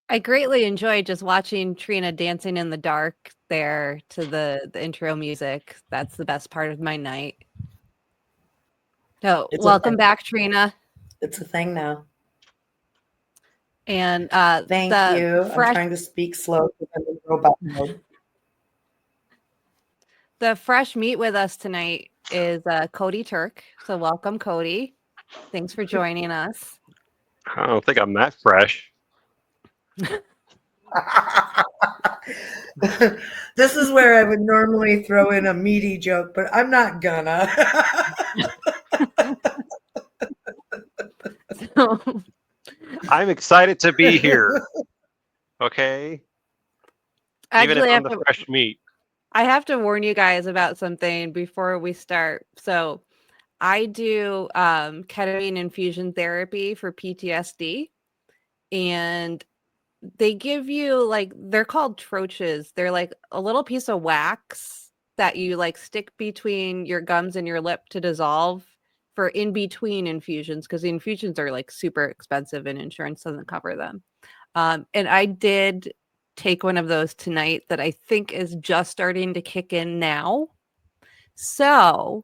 I greatly enjoyed just watching Trina dancing in the dark there to the intro music. That's the best part of my night. So, It's a welcome thing. back, Trina. It's a thing now. And Thank the you. I'm fresh trying to speak slow because I'm in robot mode. the fresh meat with us tonight is Cody Turk. So, welcome, Cody. Thanks for joining us. I don't think I'm that fresh. This is where I would normally throw in a meaty joke, but I'm not gonna. So, I'm excited to be here. Okay, even if actually, I'm the fresh meat. I have to warn you guys about something before we start. So, I do ketamine infusion therapy for PTSD, and they give you like they're called troches. They're like a little piece of wax that you like stick between your gums and your lip to dissolve for in between infusions because the infusions are like super expensive and insurance doesn't cover them. And I did take one of those tonight that I think is just starting to kick in now. So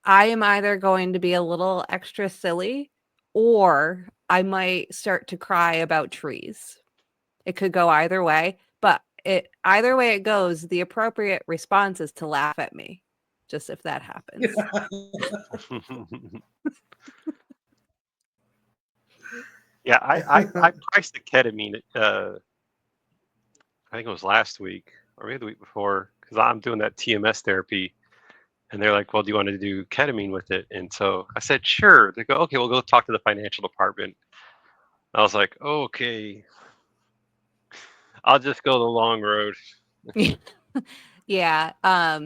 I am either going to be a little extra silly or I might start to cry about trees. It could go either way, but either way it goes, the appropriate response is to laugh at me, just if that happens. Yeah, I priced the ketamine. I think it was last week or maybe the week before because I'm doing that TMS therapy, and they're like, "Well, do you want to do ketamine with it?" And so I said, "Sure." They go, "Okay, we'll go talk to the financial department." I was like, "Okay, I'll just go the long road." Yeah. I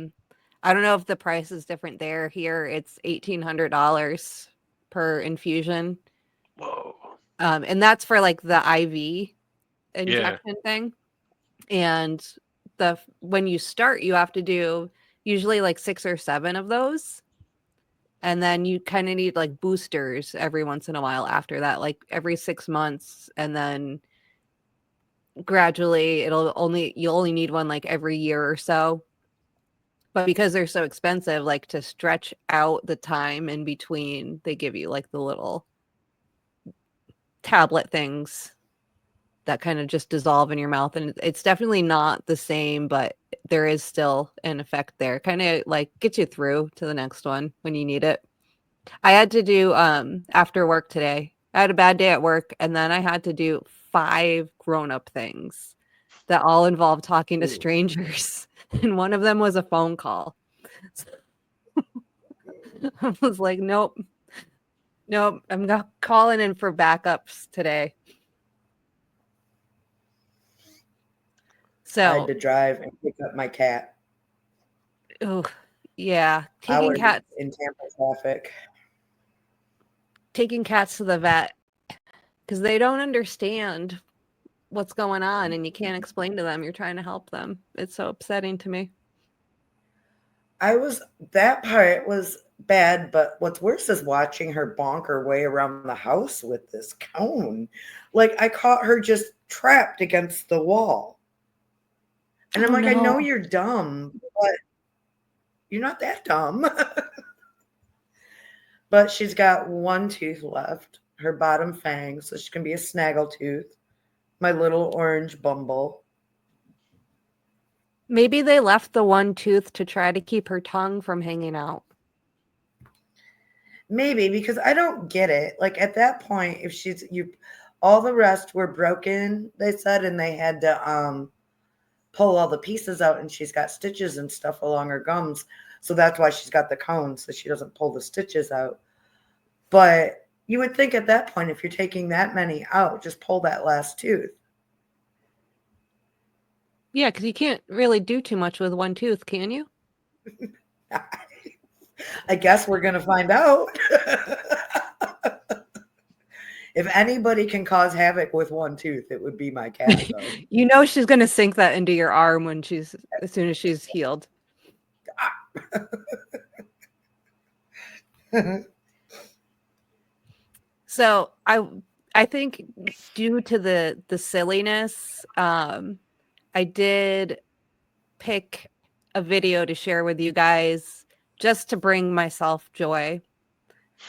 don't know if the price is different there. Here it's $1,800 per infusion. Whoa. And that's for like the IV Yeah. injection thing. And when you start, you have to do usually like 6 or 7 of those. And then you kind of need like boosters every once in a while after that, like every 6 months. And then gradually you'll only need one like every year or so. But because they're so expensive, like to stretch out the time in between, they give you like the little tablet things that kind of just dissolve in your mouth. And it's definitely not the same, but there is still an effect there. Kind of like gets you through to the next one when you need it. I had to do after work today. I had a bad day at work, and then I had to do 5 grown-up things that all involved talking to Ooh. strangers. And one of them was a phone call. I was like, nope, nope, I'm not calling in for backups today. I had So, to drive and pick up my cat. oh, yeah, Hours in Tampa traffic. taking cats to the vet because they don't understand what's going on and you can't explain to them you're trying to help them. It's so upsetting to me. That part was bad, but what's worse is watching her bonk her way around the house with this cone. Like I caught her just trapped against the wall. And I'm Oh like, I know no. you're dumb, but you're not that dumb. But she's got one tooth left, her bottom fang, so she can be a snaggletooth. My little orange bumble. Maybe they left the one tooth to try to keep her tongue from hanging out. Maybe because I don't get it. Like at that point, if she's you all the rest were broken, they said, and they had to pull all the pieces out and she's got stitches and stuff along her gums. So that's why she's got the cone so she doesn't pull the stitches out. But you would think at that point, if you're taking that many out, just pull that last tooth. Yeah, because you can't really do too much with one tooth, can you? I guess we're going to find out. If anybody can cause havoc with one tooth, it would be my cat, though. You know she's gonna sink that into your arm as soon as she's healed. So I think due to the silliness, I did pick a video to share with you guys just to bring myself joy.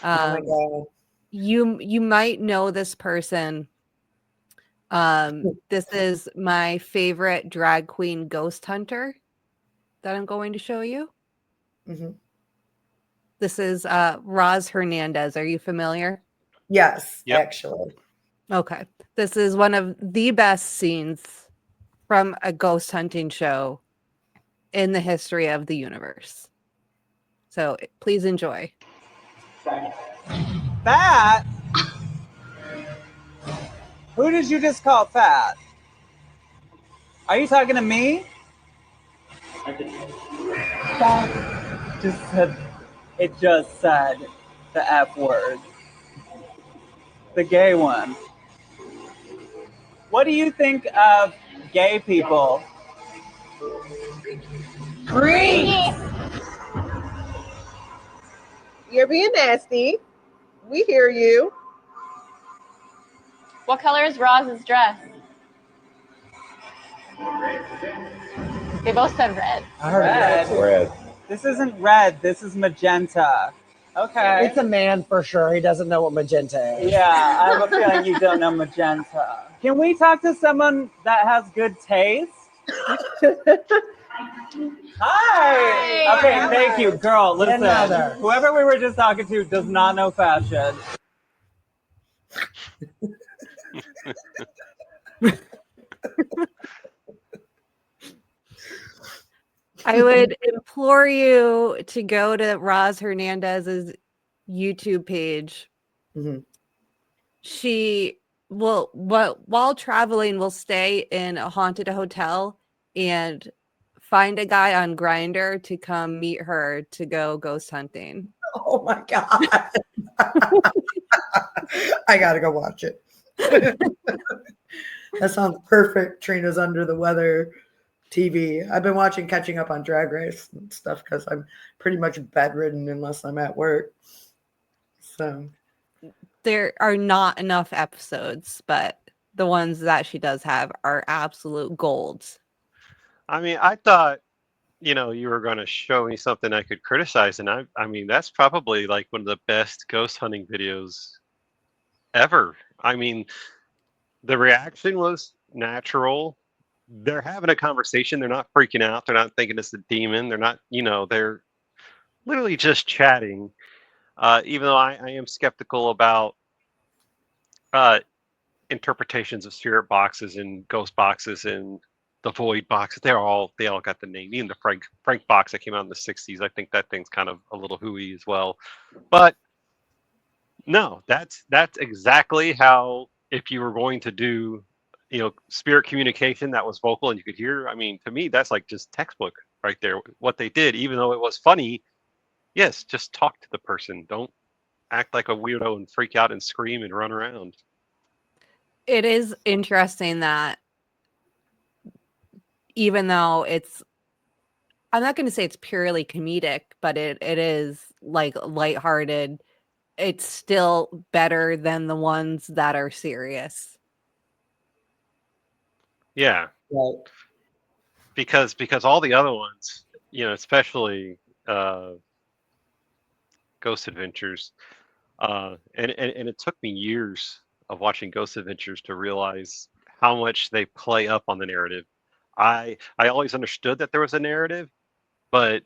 Oh my God. You might know this person. This is my favorite drag queen ghost hunter that I'm going to show you. Mhm. This is Roz Hernandez. Are you familiar? Yes, Yep. actually. Okay. This is one of the best scenes from a ghost hunting show in the history of the universe. So please enjoy. Fat? Who did you just call fat? Are you talking to me? It just said the F word. The gay one. What do you think of gay people? Freaks! You're being nasty. We hear you. What color is Roz's dress? They both said red. Red. This isn't red, this is magenta. Okay. It's a man for sure. He doesn't know what magenta is. Yeah, I have a feeling you don't know magenta. Can we talk to someone that has good taste? Hi. Okay, thank you, girl. Listen, Another. whoever we were just talking to does not know fashion. I would implore you to go to Roz Hernandez's YouTube page. Mhm. She will, while traveling, will stay in a haunted hotel and find a guy on Grindr to come meet her to go ghost hunting. Oh my God. I gotta go watch it. That sounds perfect. Trina's under the weather TV. I've been watching Catching Up on Drag Race and stuff because I'm pretty much bedridden unless I'm at work. So There are not enough episodes, but the ones that she does have are absolute gold. I mean, I thought, you were going to show me something I could criticize, and I mean, that's probably like one of the best ghost hunting videos ever. I mean, the reaction was natural. They're having a conversation. They're not freaking out. They're not thinking it's a demon. They're not, they're literally just chatting. Even though I am skeptical about uh, interpretations of spirit boxes and ghost boxes and the void box. They all got the name. Even the Frank box that came out in the '60s. I think that thing's kind of a little hooey as well. But no, that's exactly how, if you were going to do, spirit communication that was vocal and you could hear. I mean, to me, that's like just textbook right there. What they did, even though it was funny. Yes, just talk to the person. Don't act like a weirdo and freak out and scream and run around. It is interesting that even though I'm not going to say it's purely comedic, but it is like lighthearted. It's still better than the ones that are serious. Yeah, right. because all the other ones, especially Ghost Adventures, and it took me years of watching Ghost Adventures to realize how much they play up on the narrative. I always understood that there was a narrative, but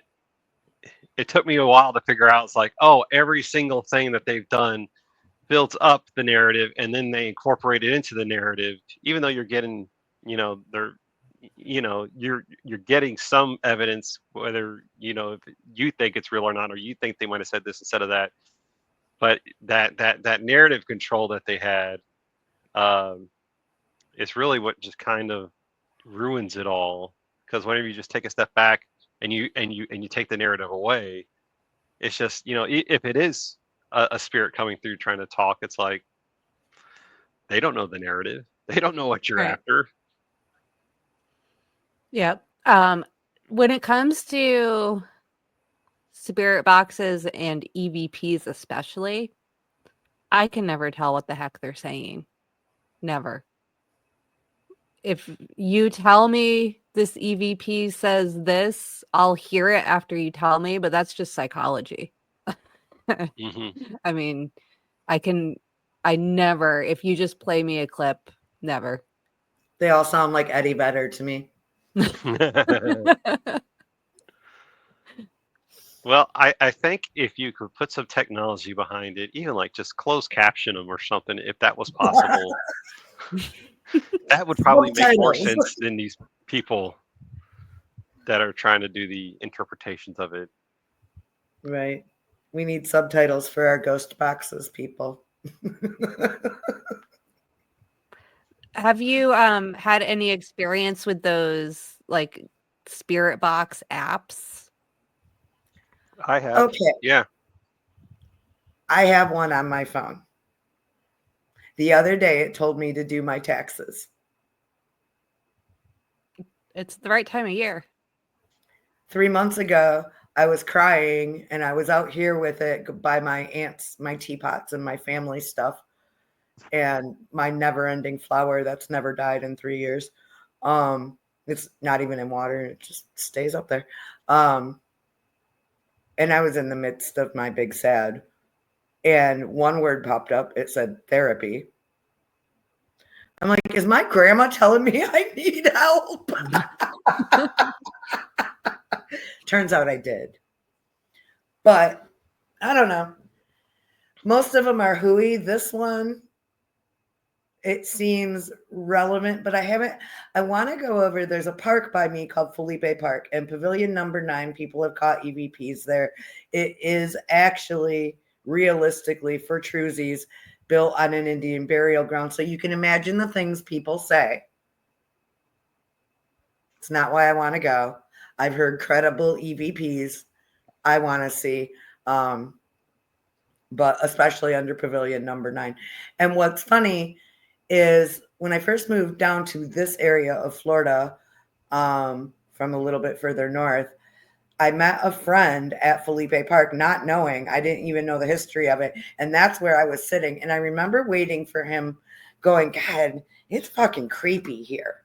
it took me a while to figure out. It's like, oh, every single thing that they've done builds up the narrative, and then they incorporate it into the narrative. Even though you're getting, they're, you're getting some evidence, whether if you think it's real or not, or you think they might have said this instead of that. But that narrative control that they had, um, is really what just kind of ruins it all. Because whenever you just take a step back and you take the narrative away, it's just, if it is a spirit coming through trying to talk, it's like they don't know the narrative. They don't know what you're Right. after. Yep. When it comes to spirit boxes and EVPs especially, I can never tell what the heck they're saying. Never. If you tell me this EVP says this, I'll hear it after you tell me, but that's just psychology. Hmm. I mean, I never, if you just play me a clip, never. They all sound like Eddie Vedder to me. Well, I think if you could put some technology behind it, even like just closed caption them or something, if that was possible, that would probably make more Subtitles. sense than these people that are trying to do the interpretations of it. Right. We need subtitles for our ghost boxes, people. Have you had any experience with those like spirit box apps? I have. Okay. Yeah. I have one on my phone. The other day, it told me to do my taxes. It's the right time of year. 3 months ago, I was crying and I was out here with it by my aunts, my teapots, and my family stuff, and my never ending flower that's never died in 3 years. It's not even in water, it just stays up there. And I was in the midst of my big sad. And one word popped up. It said therapy. I'm like, is my grandma telling me I need help? Turns out I did. But I don't know. Most of them are hooey. This one, it seems relevant, but I want to go over, there's a park by me called Felipe Park, and Pavilion number 9, people have caught EVPs there. It is actually realistically for truesies built on an Indian burial ground. So you can imagine the things people say. It's not why I want to go. I've heard credible EVPs I want to see, but especially under Pavilion number 9. And what's funny is when I first moved down to this area of Florida, from a little bit further north, I met a friend at Felipe Park, not knowing, I didn't even know the history of it. And that's where I was sitting. And I remember waiting for him going, God, it's fucking creepy here.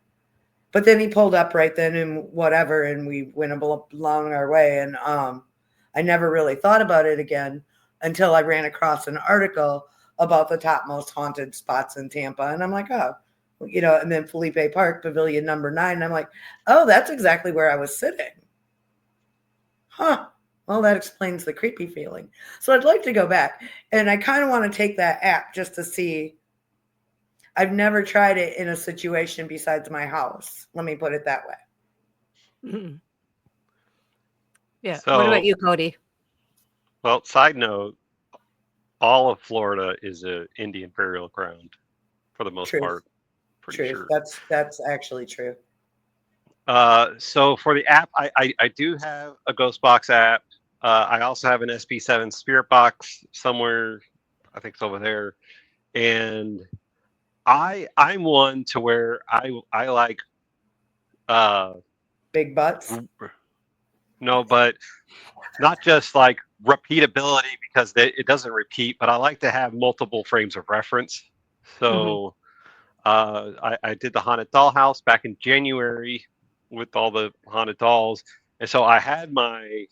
But then he pulled up right then and whatever, and we went along our way. And I never really thought about it again until I ran across an article about the top most haunted spots in Tampa. And I'm like, oh, and then Felipe Park, Pavilion number 9. And I'm like, oh, that's exactly where I was sitting. Huh. Well, that explains the creepy feeling. So I'd like to go back. And I kind of want to take that app just to see. I've never tried it in a situation besides my house. Let me put it that way. Mm-hmm. Yeah. So, what about you, Cody? Well, side note, all of Florida is an Indian burial ground for the most part. Pretty sure. That's actually true. So for the app, I do have a Ghost Box app. I also have an SP7 Spirit Box somewhere. I think it's over there. And I'm one to where I like big butts. No, but not just like repeatability, because it doesn't repeat, but I like to have multiple frames of reference. So I did the haunted dollhouse back in January with all the haunted dolls, and so I had my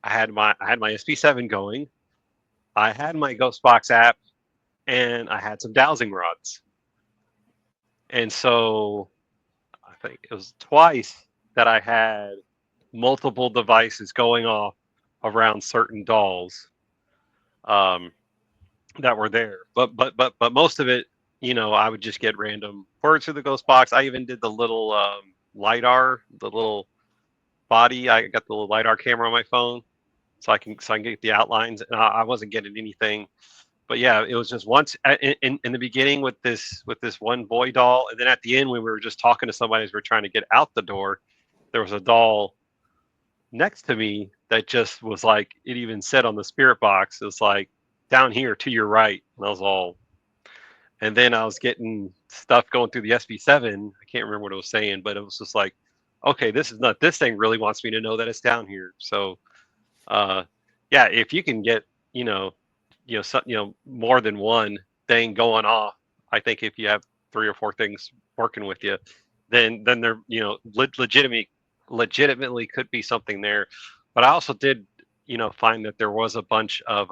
SP7 going, I had my Ghost Box app, and I had some dowsing rods. And so I think it was twice that I had multiple devices going off around certain dolls that were there. But most of it, I would just get random words through the Ghost Box. I even did the little LiDAR, the little body. I got the little LiDAR camera on my phone, so I can get the outlines. And I wasn't getting anything. But yeah, it was just once in the beginning with this one boy doll, and then at the end when we were just talking to somebody as we were trying to get out the door, there was a doll next to me that just was like, it even said on the spirit box, it's like, down here to your right. And I was all, and then I was getting stuff going through the SB7. I can't remember what it was saying, but it was just like, okay, this thing really wants me to know that it's down here. So yeah, if you can get more than one thing going off. I think if you have 3 or 4 things working with you, then there legitimately could be something there. But I also did find that there was a bunch of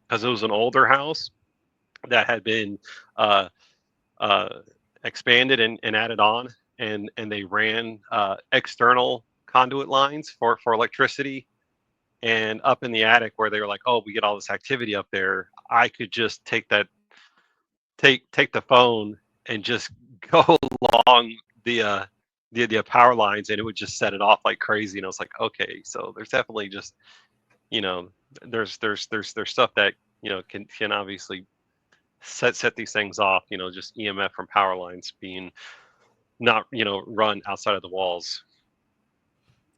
because it was an older house that had been uh, uh, expanded and added on, and they ran external conduit lines for electricity. And up in the attic where they were like, oh, we get all this activity up there, I could just take the phone and just go along the power lines, and it would just set it off like crazy. And I was like, okay, so there's definitely just there's stuff that can obviously set these things off. Just EMF from power lines being not run outside of the walls.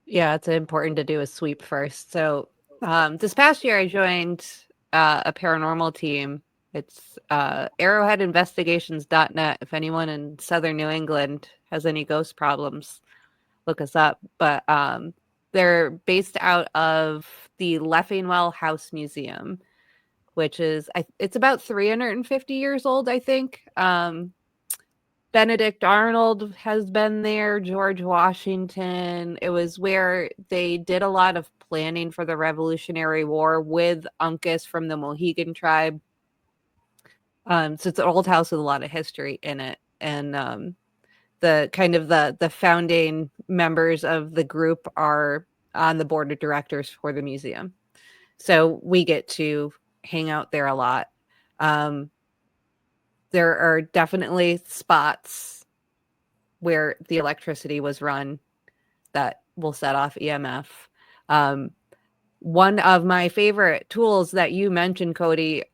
Yeah, it's important to do a sweep first. So this past year, I joined a paranormal team. It's arrowheadinvestigations.net. If anyone in Southern New England has any ghost problems, look us up. But they're based out of the Leffingwell House Museum, which is it's about 350 years old, I think. Benedict Arnold has been there, George Washington. It was where they did a lot of planning for the Revolutionary War with Uncas from the Mohegan tribe. So it's an old house with a lot of history in it. And the kind of the founding members of the group are on the board of directors for the museum. So we get to hang out there a lot. There are definitely spots where the electricity was run that will set off EMF. One of my favorite tools that you mentioned, Cody,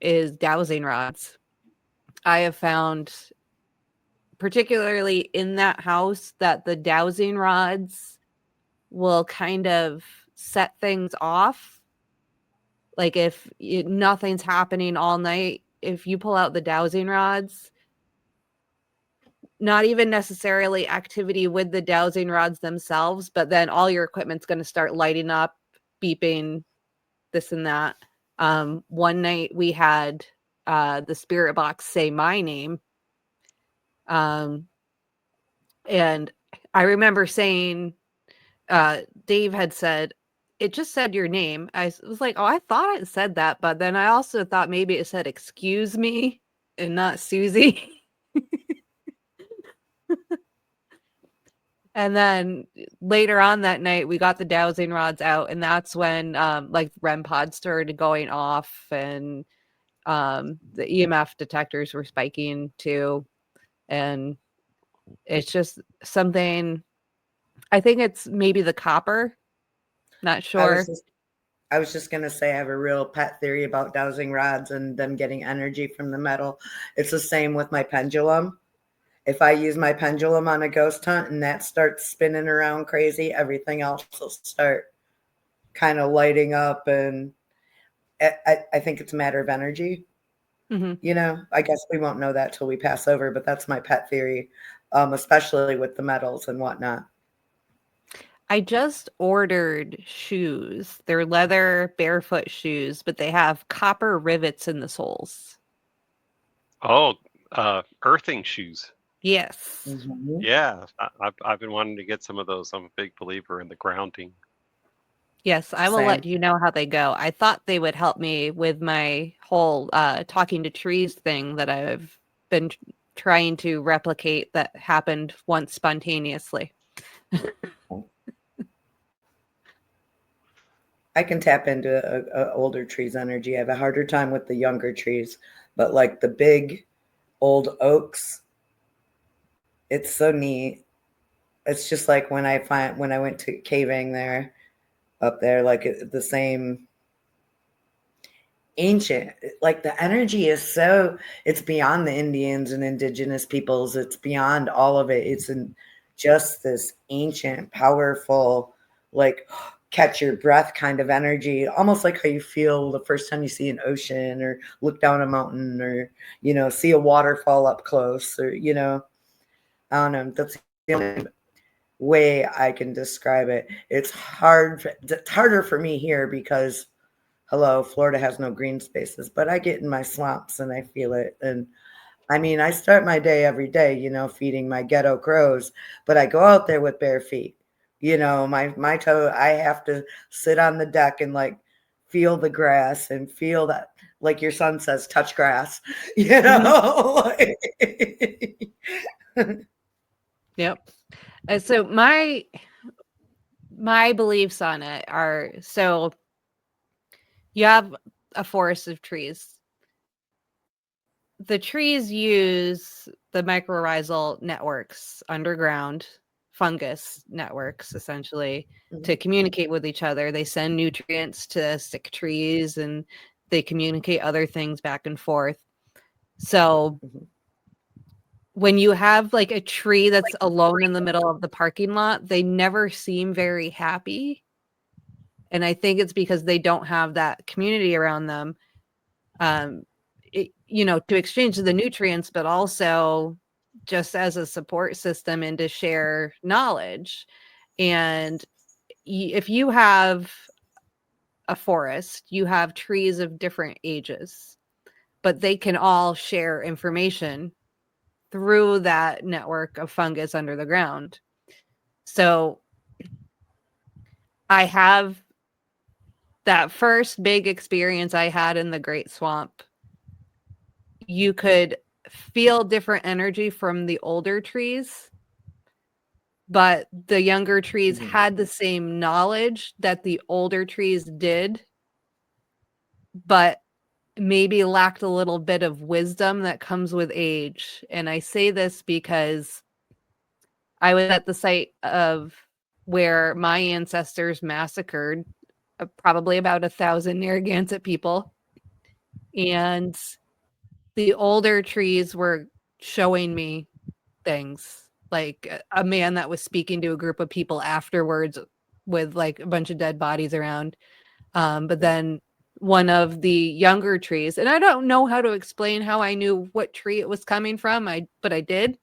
is dowsing rods. I have found, particularly in that house, that the dowsing rods will kind of set things off. Like if nothing's happening all night, if you pull out the dowsing rods, not even necessarily activity with the dowsing rods themselves, but then all your equipment's going to start lighting up, beeping, this and that. One night we had the spirit box say my name. And I remember saying, Dave had said, it just said your name. I was like, oh, I thought it said that. But then I also thought maybe it said, excuse me, and not Susie. And then later on that night, we got the dowsing rods out, and that's when like REM pods started going off, and the EMF detectors were spiking too. And it's just something. I think it's maybe the copper. Not sure. I was just going to say I have a real pet theory about dowsing rods and them getting energy from the metal. It's the same with my pendulum. If I use my pendulum on a ghost hunt and that starts spinning around crazy, everything else will start kind of lighting up. And I think it's a matter of energy. Mm-hmm. I guess we won't know that till we pass over, but that's my pet theory, especially with the metals and whatnot. I just ordered shoes. They're leather barefoot shoes, but they have copper rivets in the soles. Oh, earthing shoes. Yes. Mm-hmm. Yeah, I've been wanting to get some of those. I'm a big believer in the grounding. Yes, I will let you know how they go. I thought they would help me with my whole talking to trees thing that I've been trying to replicate that happened once spontaneously. I can tap into older trees' energy. I have a harder time with the younger trees, but like the big old oaks, it's so neat. It's just like when I went to caving there, up there, like the same ancient, like the energy is so, it's beyond the Indians and indigenous peoples. It's beyond all of it. It's just this ancient, powerful, like catch your breath kind of energy, almost like how you feel the first time you see an ocean or look down a mountain or, see a waterfall up close or, I don't know. That's the only way I can describe it. It's harder for me here because hello, Florida has no green spaces, but I get in my swamps and I feel it. And I mean, I start my day every day, feeding my ghetto crows, but I go out there with bare feet. My toe, I have to sit on the deck and like feel the grass and feel that, like your son says, touch grass, Yep. So my beliefs on it are, so you have a forest of trees. The trees use the mycorrhizal networks, underground fungus networks, essentially, to communicate with each other. They send nutrients to sick trees and they communicate other things back and forth. So when you have like a tree that's alone in the middle of the parking lot, they never seem very happy. And I think it's because they don't have that community around them, to exchange the nutrients, but also just as a support system and to share knowledge. And if you have a forest, you have trees of different ages, but they can all share information through that network of fungus under the ground. So I have that first big experience I had in the Great Swamp. You could feel different energy from the older trees, but the younger trees had the same knowledge that the older trees did, but maybe lacked a little bit of wisdom that comes with age. And I say this because I was at the site of where my ancestors massacred probably about 1,000 Narragansett people. And the older trees were showing me things, like a man that was speaking to a group of people afterwards with like a bunch of dead bodies around. But then one of the younger trees, and I don't know how to explain how I knew what tree it was coming from, but I did.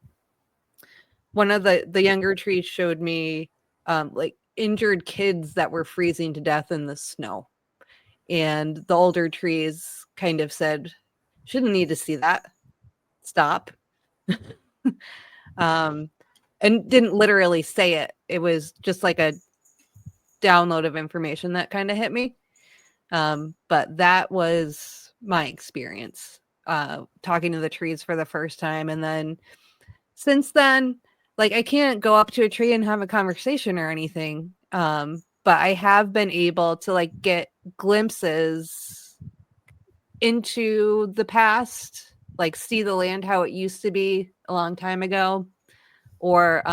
One of the younger trees showed me like injured kids that were freezing to death in the snow. And the older trees kind of said, shouldn't need to see that. Stop. And didn't literally say it. It was just like a download of information that kind of hit me. But that was my experience talking to the trees for the first time. And then since then, like I can't go up to a tree and have a conversation or anything. But I have been able to like get glimpses into the past, like see the land how it used to be a long time ago. Or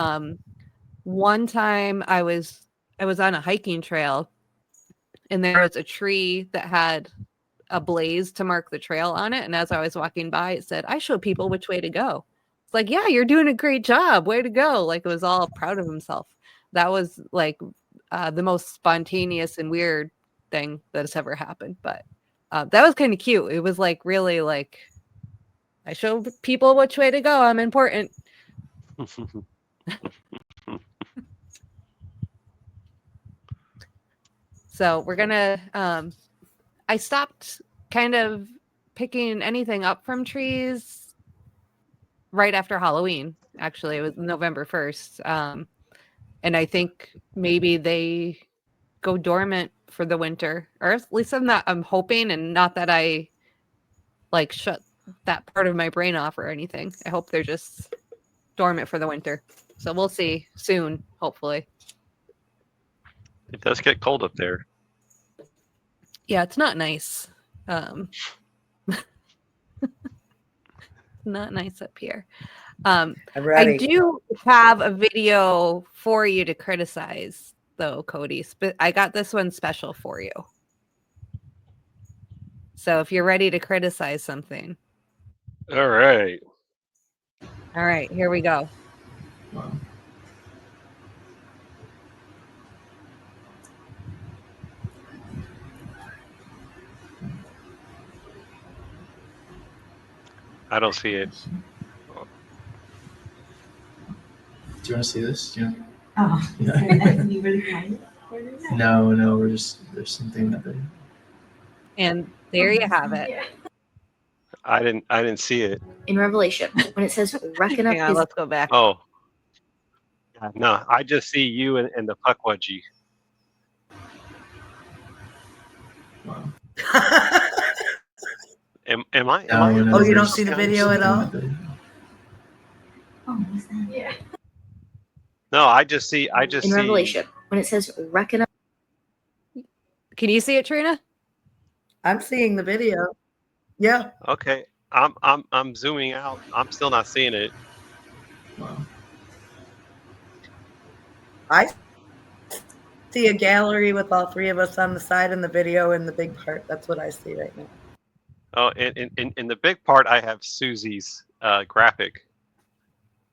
one time I was on a hiking trail and there was a tree that had a blaze to mark the trail on it. And as I was walking by, it said, I show people which way to go. It's like, yeah, you're doing a great job. Way to go. Like it was all proud of himself. That was like the most spontaneous and weird thing that has ever happened. But that was kind of cute. It was like really like, I show people which way to go. I'm important. So we're gonna I stopped kind of picking anything up from trees right after Halloween. Actually, it was November 1st. And I think maybe they go dormant for the winter. Or at least I'm hoping, and not that I like shut that part of my brain off or anything. I hope they're just dormant for the winter. So we'll see soon, hopefully. It does get cold up there. Yeah, it's not nice. Not nice up here. I'm ready. I do have a video for you to criticize, though, Cody. But I got this one special for you. So if you're ready to criticize something. All right. All right, here we go. I don't see it. Do you want to see this? Yeah. Oh, Yeah. you really find it? No, we're just, there's something that they. And there you have it. I didn't see it. In Revelation, when it says reckon up Hang on, his let's go back. Oh, yeah, no, I just see you and the puckwudgie. Wow. Am I? Oh, you don't there's- see the behind video you? at all? Oh, what's that? Yeah. No, I just see. In Revelation, when it says reckon up. Can you see it, Trina? I'm seeing the video. Yeah. Okay, I'm zooming out. I'm still not seeing it. Wow. I see a gallery with all three of us on the side and the video in the big part. That's what I see right now. Oh, in the big part, I have Susie's graphic.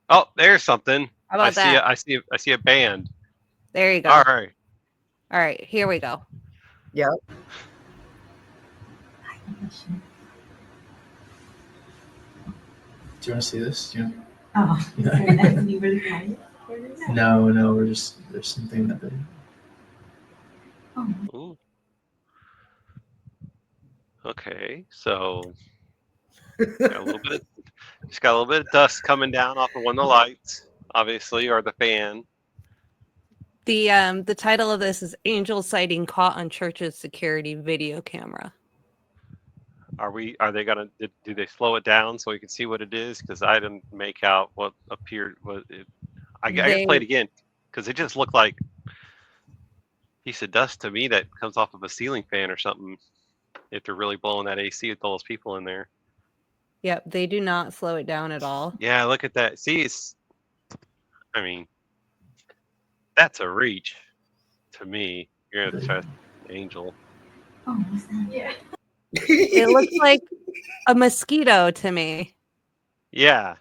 Oh, there's something. How about that? I see a band. There you go. All right. All right, here we go. Yep. Do you want to see this? Do you Oh, Yeah. you really find it? No, there's something in that video. Oh. Ooh. Okay, so got a little bit just got a little bit of dust coming down off of one of the lights, obviously, or the fan. The title of this is Angel Sighting Caught on Church's Security Video Camera. Are they gonna do they slow it down so we can see what it is? Because I didn't make out what appeared. I gotta play it again because it just looked like a piece of dust to me that comes off of a ceiling fan or something. If they're really blowing that AC with all those people in there. Yep, they do not slow it down at all. Yeah, look at that. See, I mean, that's a reach to me. You're gonna try Angel. Oh, what's that? Yeah. It looks like a mosquito to me. Yeah.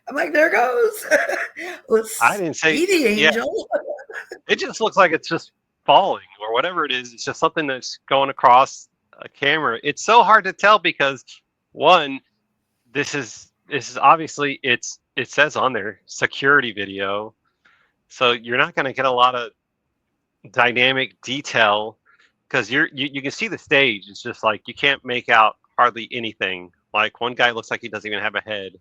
I'm like, there goes. I didn't say Speedy Angel. It just looks like it's just falling or whatever it is. It's just something that's going across a camera. It's so hard to tell because one, this is obviously it says on there security video, so you're not going to get a lot of dynamic detail because you can see the stage. It's just like you can't make out hardly anything. Like one guy looks like he doesn't even have a head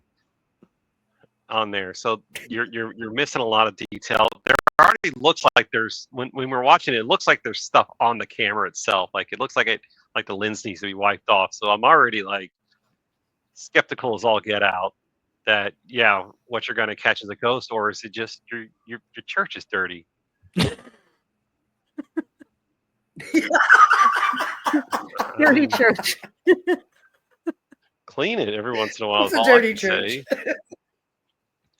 on there, so you're missing a lot of detail. There already looks like there's when we're watching it, it looks like there's stuff on the camera itself. Like it looks like the lens needs to be wiped off. So I'm already like skeptical as all get out that what you're going to catch is a ghost, or is it just your church is dirty? Dirty church. Clean it every once in a while. It's is a all I dirty can church. say.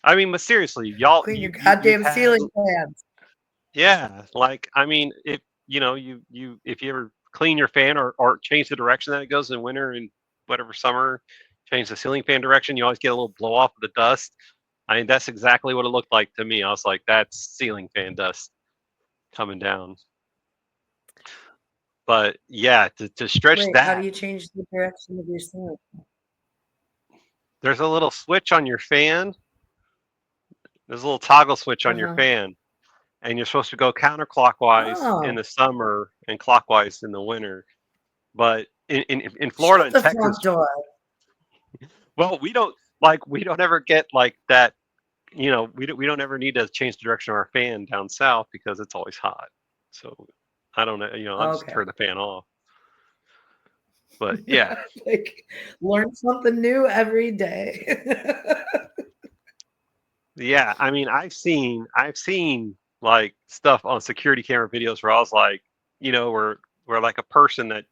I mean, but seriously, y'all Clean your you've goddamn had- ceiling fans. Yeah, like I mean, if if you ever clean your fan or change the direction that it goes in winter and whatever summer, change the ceiling fan direction, you always get a little blow off of the dust. I mean, that's exactly what it looked like to me. I was like, that's ceiling fan dust coming down. But yeah, to stretch Wait, that, how do you change the direction of your ceiling? there's a little switch on your fan. There's a little toggle switch on your Uh-huh. fan, and you're supposed to go counterclockwise in Oh. the summer and clockwise in the winter. But in Florida Shut and the Texas, front door. well, we don't ever get like that. We don't ever need to change the direction of our fan down south because it's always hot. So I don't know. I'll just Okay. turn the fan off. But yeah, Like, learn something new every day. yeah. I mean, I've seen like stuff on security camera videos where I was like, where like a person that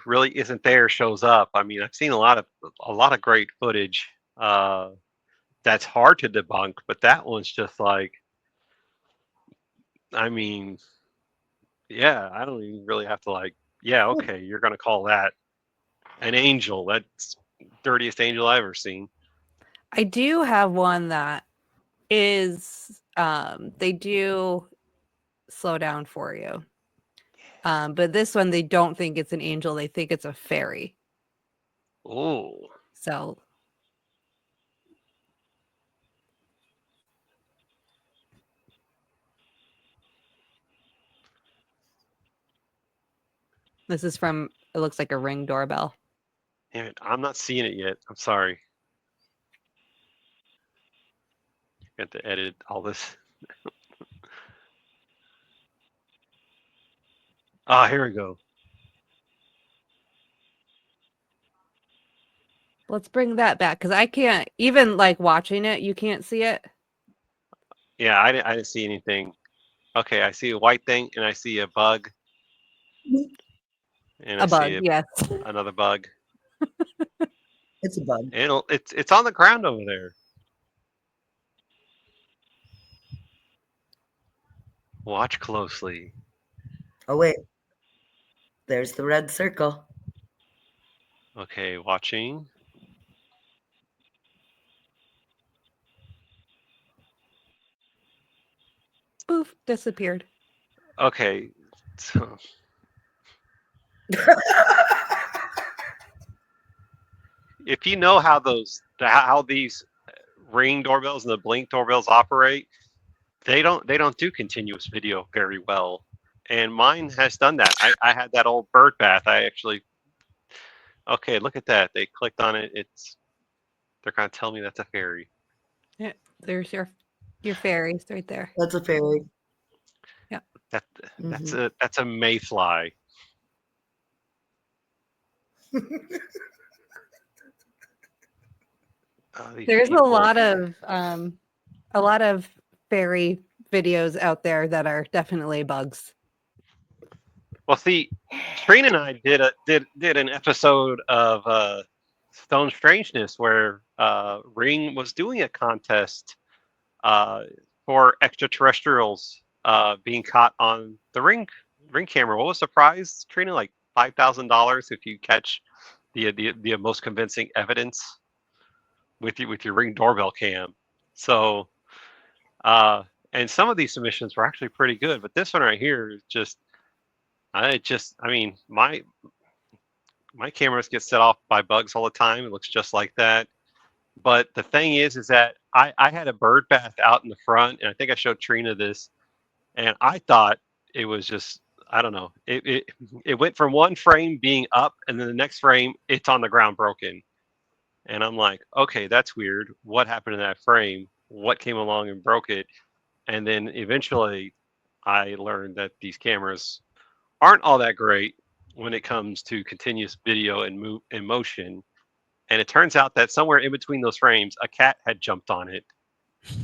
really isn't there shows up. I mean, I've seen a lot of great footage that's hard to debunk, but that one's just like, I mean, yeah, I don't even really have to like, yeah, okay, you're gonna call that an angel. That's dirtiest angel I've ever seen. I do have one that is they do slow down for you. But this one they don't think it's an angel, they think it's a fairy. Oh, So This is from, it looks like a Ring doorbell. Damn it, I'm not seeing it yet. I'm sorry. Got to edit all this. Ah, here we go. Let's bring that back because I can't, even like watching it, you can't see it. Yeah, I didn't see anything. Okay, I see a white thing and I see a bug. And I A bug, see yes. another bug. It's a bug. And it's on the ground over there. Watch closely. Oh wait. There's the red circle. Okay, watching. Poof, disappeared. Okay, so if you know how these Ring doorbells and the Blink doorbells operate, they don't do continuous video very well. And mine has done that. I had that old bird bath. Okay, look at that. They clicked on it. They're gonna tell me that's a fairy. Yeah, there's your fairies right there. That's a fairy. That's a mayfly. There's people. a lot of fairy videos out there that are definitely bugs. Well, see, Trina and I did an episode of Stone Strangeness where Ring was doing a contest for extraterrestrials being caught on the ring camera. What was the prize, Trina? Like $5,000 if you catch the most convincing evidence with your Ring doorbell cam. So, and some of these submissions were actually pretty good, but this one right here is just. I mean, my cameras get set off by bugs all the time. It looks just like that. But the thing is that I had a bird bath out in the front, and I think I showed Trina this, and I thought it was just, I don't know. It went from one frame being up, and then the next frame, it's on the ground broken. And I'm like, okay, that's weird. What happened in that frame? What came along and broke it? And then eventually I learned that these cameras aren't all that great when it comes to continuous video and motion. And it turns out that somewhere in between those frames, a cat had jumped on it,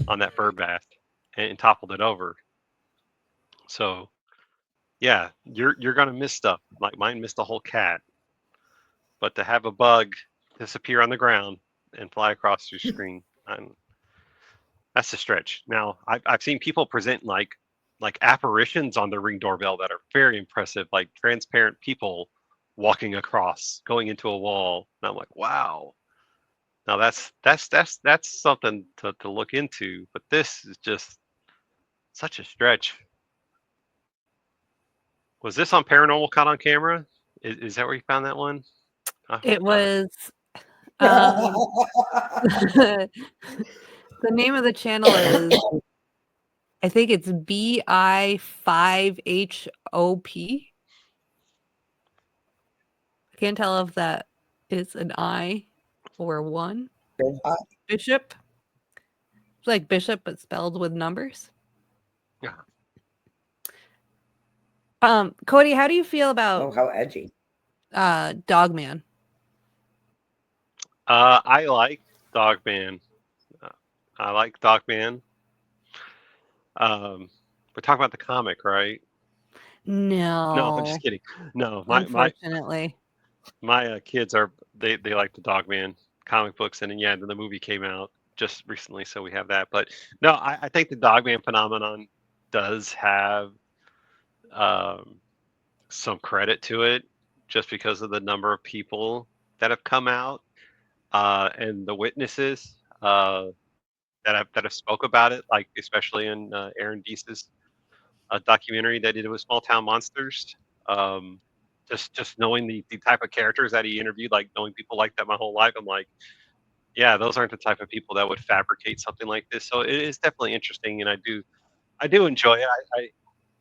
on that bird bath, and toppled it over. So, yeah, you're gonna miss stuff. Like mine missed a whole cat, but to have a bug disappear on the ground and fly across your screen, that's a stretch. Now, I've seen people present like apparitions on the Ring doorbell that are very impressive, like transparent people walking across, going into a wall. And I'm like, wow. Now that's something to look into, but this is just such a stretch. Was this on Paranormal Caught on Camera? Is that where you found that one? It was the name of the channel is, I think it's BI5HOP. I can't tell if that is an I or one. Bishop. It's like bishop, but spelled with numbers. Yeah. Cody, how do you feel about Oh, how edgy. Dogman? I like Dogman. I like Dogman. We're talking about the comic, right? No. No, I'm just kidding. No, unfortunately. my kids they like the Dogman comic books, and then the movie came out just recently, so we have that. But no, I think the Dogman phenomenon does have some credit to it, just because of the number of people that have come out and the witnesses that have spoke about it, like especially in Aaron Deese's documentary that he did with Small Town Monsters. Just knowing the type of characters that he interviewed, like knowing people like that my whole life, I'm like, yeah, those aren't the type of people that would fabricate something like this. So it is definitely interesting, and I do enjoy it. I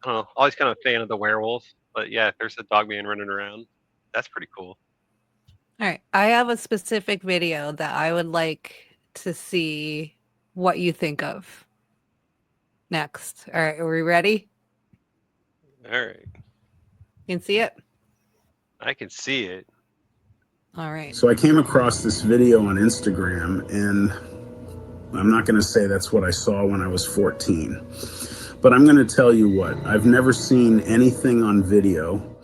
don't know, always kind of a fan of the werewolf, But yeah, there's a dog man running around. That's pretty cool. All right. I have a specific video that I would like to see what you think of next. All right. Are we ready? All right. You can see it? I can see it. All right. So I came across this video on Instagram, and I'm not going to say that's what I saw when I was 14, but I'm going to tell you what, I've never seen anything on video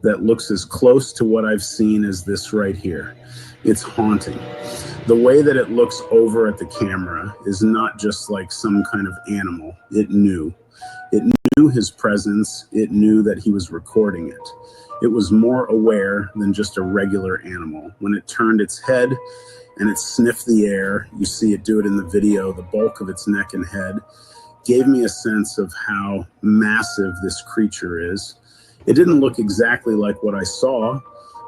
that looks as close to what I've seen as this right here. It's haunting. The way that it looks over at the camera is not just like some kind of animal. It knew. It knew his presence. It knew that he was recording it. It was more aware than just a regular animal. When it turned its head and it sniffed the air, you see it do it in the video, the bulk of its neck and head gave me a sense of how massive this creature is. It didn't look exactly like what I saw,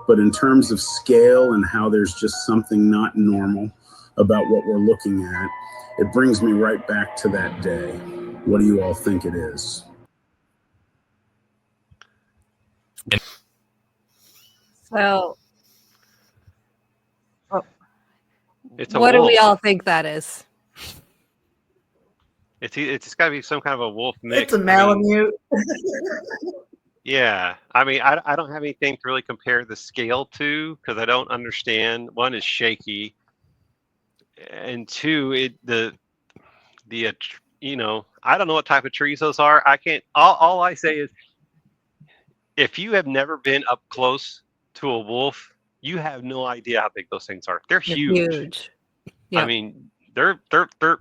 but in terms of scale and how there's just something not normal about what we're looking at, it brings me right back to that day. What do you all think it is? So, It's a what do we wolf. all think that is? It's got to be some kind of a wolf mix. It's a Malamute. Yeah, I mean, I don't have anything to really compare the scale to because I don't understand. One is shaky, and two, you know, I don't know what type of trees those are. I can't. All I say is, if you have never been up close to a wolf, you have no idea how big those things are. They're They're huge. huge. I Yep. mean, they're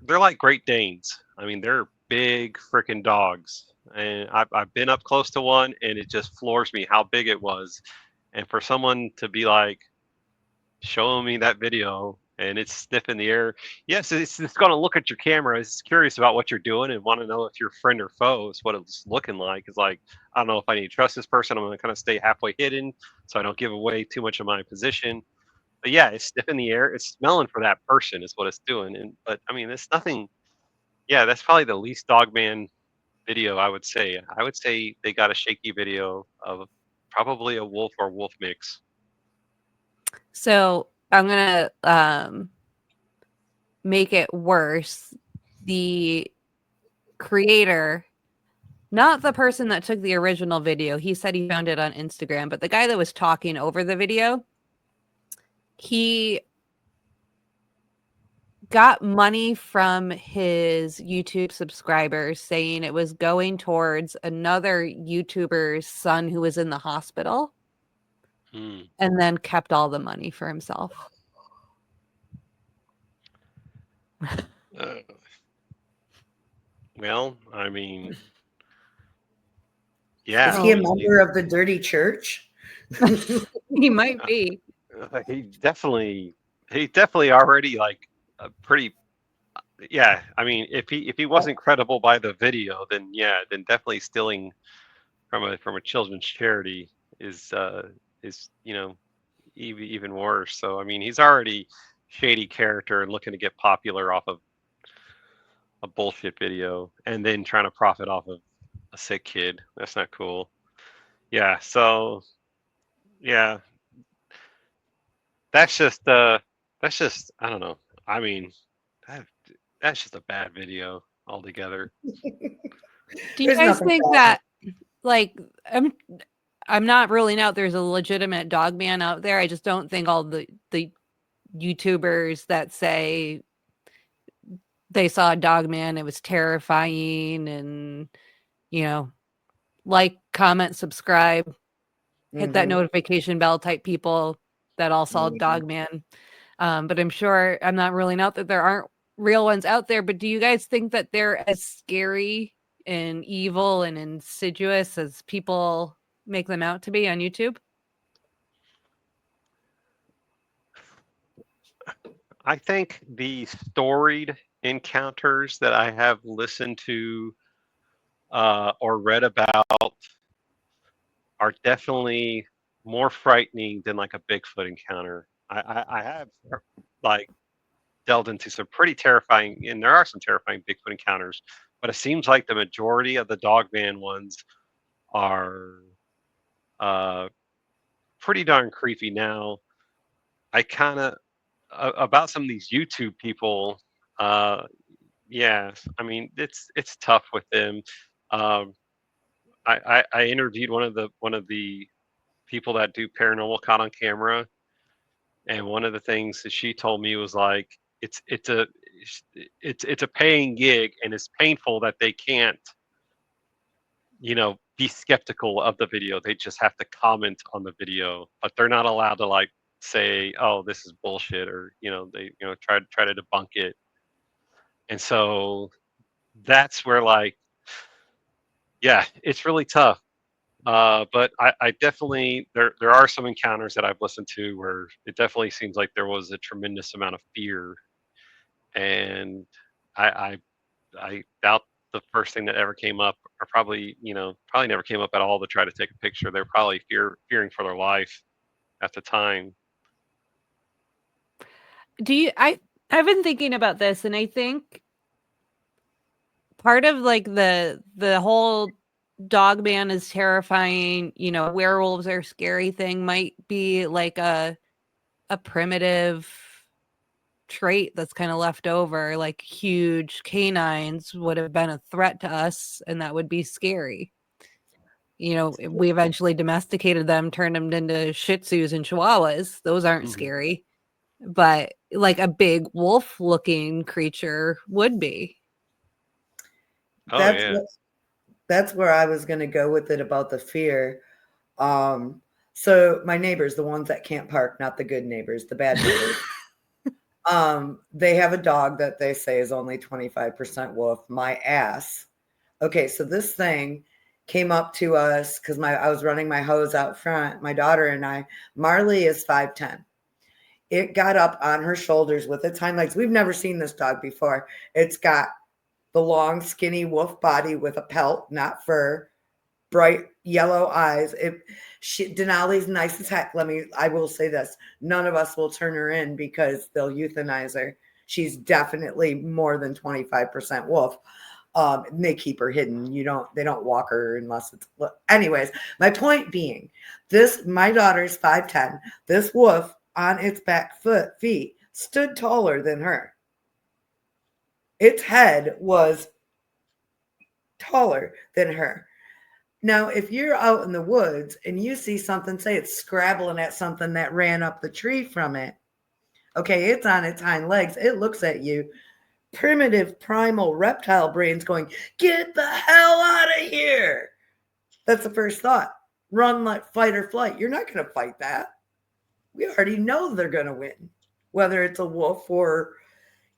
like Great Danes. I mean, they're big freaking dogs. And I've been up close to one, and it just floors me how big it was. And for someone to be like showing me that video and it's sniffing the air, yes, it's going to look at your camera. It's curious about what you're doing and want to know if you're friend or foe. Is what it's looking like. It's like, I don't know if I need to trust this person. I'm going to kind of stay halfway hidden so I don't give away too much of my position. But yeah, it's sniffing the air. It's smelling for that person is what it's doing. And but I mean, it's nothing. Yeah, that's probably the least dogman video I would say. I would say they got a shaky video of probably a wolf or wolf mix. So I'm gonna make it worse. The creator, not the person that took the original video, he said he found it on Instagram, but the guy that was talking over the video, he got money from his YouTube subscribers saying it was going towards another YouTuber's son who was in the hospital, and then kept all the money for himself. Well, I mean, yeah. Is he a member of the dirty church? He might be. He definitely already like a pretty. Yeah, I mean, if he wasn't credible by the video, then yeah, then definitely stealing from a children's charity is you know even worse. So I mean, he's already shady character and looking to get popular off of a bullshit video and then trying to profit off of a sick kid. That's not cool. Yeah, so yeah. That's just I don't know. I mean, that's just a bad video altogether. Do you guys think that, like, I'm not ruling out there's a legitimate dog man out there. I just don't think all the YouTubers that say they saw a dog man, it was terrifying, and you know, like, comment, subscribe, hit that notification bell type people that all saw dog man. But I'm sure, I'm not ruling out that there aren't real ones out there. But do you guys think that they're as scary and evil and insidious as people make them out to be on YouTube? I think the storied encounters that I have listened to or read about are definitely more frightening than like a Bigfoot encounter. I have like delved into some pretty terrifying, and there are some terrifying Bigfoot encounters, but it seems like the majority of the dogman ones are pretty darn creepy. Now, I kind of about some of these YouTube people. Yeah, I mean it's tough with them. Um, I interviewed one of the people that do paranormal caught on camera, and one of the things that she told me was like it's a it's a paying gig, and it's painful that they can't, you know, be skeptical of the video. They just have to comment on the video, but they're not allowed to like say, "Oh, this is bullshit," or you know, they try to debunk it. And so that's where like, yeah, it's really tough. But I definitely there are some encounters that I've listened to where it definitely seems like there was a tremendous amount of fear, and I I doubt the first thing that ever came up, or probably, you know, probably never came up at all to try to take a picture. They're probably fearing for their life at the time. Do you I've been thinking about this, and I think part of like the whole dogman is terrifying, you know, werewolves are scary thing might be like a primitive trait that's kind of left over, like huge canines would have been a threat to us and that would be scary. You know, we eventually domesticated them, turned them into shih tzus and chihuahuas. Those aren't scary, but like a big wolf looking creature would be. Oh That's yeah. what, that's where I was going to go with it about the fear. So my neighbors, the ones that can't park, not the good neighbors, the bad neighbors. They have a dog that they say is only 25% wolf. My ass. Okay, so this thing came up to us because I was running my hose out front. My daughter and I. Marley is 5'10". It got up on her shoulders with its hind legs. We've never seen this dog before. It's got the long, skinny wolf body with a pelt, not fur, bright yellow eyes. Denali's nice as heck. I will say this. None of us will turn her in because they'll euthanize her. She's definitely more than 25% wolf. And they keep her hidden. They don't walk her unless it's, anyways, my point being my daughter's 5'10". This wolf on its back feet stood taller than her. Its head was taller than her. Now, if you're out in the woods and you see something, say it's scrabbling at something that ran up the tree from it, okay, it's on its hind legs. It looks at you. Primitive, primal reptile brain's going, get the hell out of here. That's the first thought. Run, like fight or flight. You're not going to fight that. We already know they're going to win, whether it's a wolf or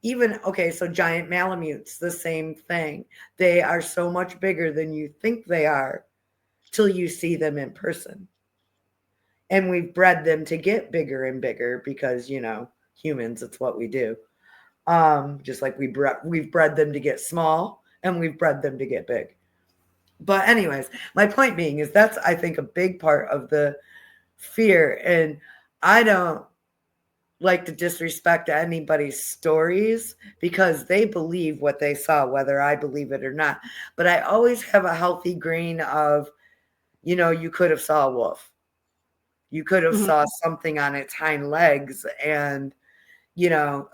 even, okay, so giant malamutes, the same thing. They are so much bigger than you think they are till you see them in person. And we've bred them to get bigger and bigger because, humans, it's what we do. Just like we've bred them to get small and we've bred them to get big. But anyways, my point being is that's, I think, a big part of the fear. And I don't like to disrespect anybody's stories because they believe what they saw, whether I believe it or not. But I always have a healthy grain of, you could have saw a wolf. You could have saw something on its hind legs. And,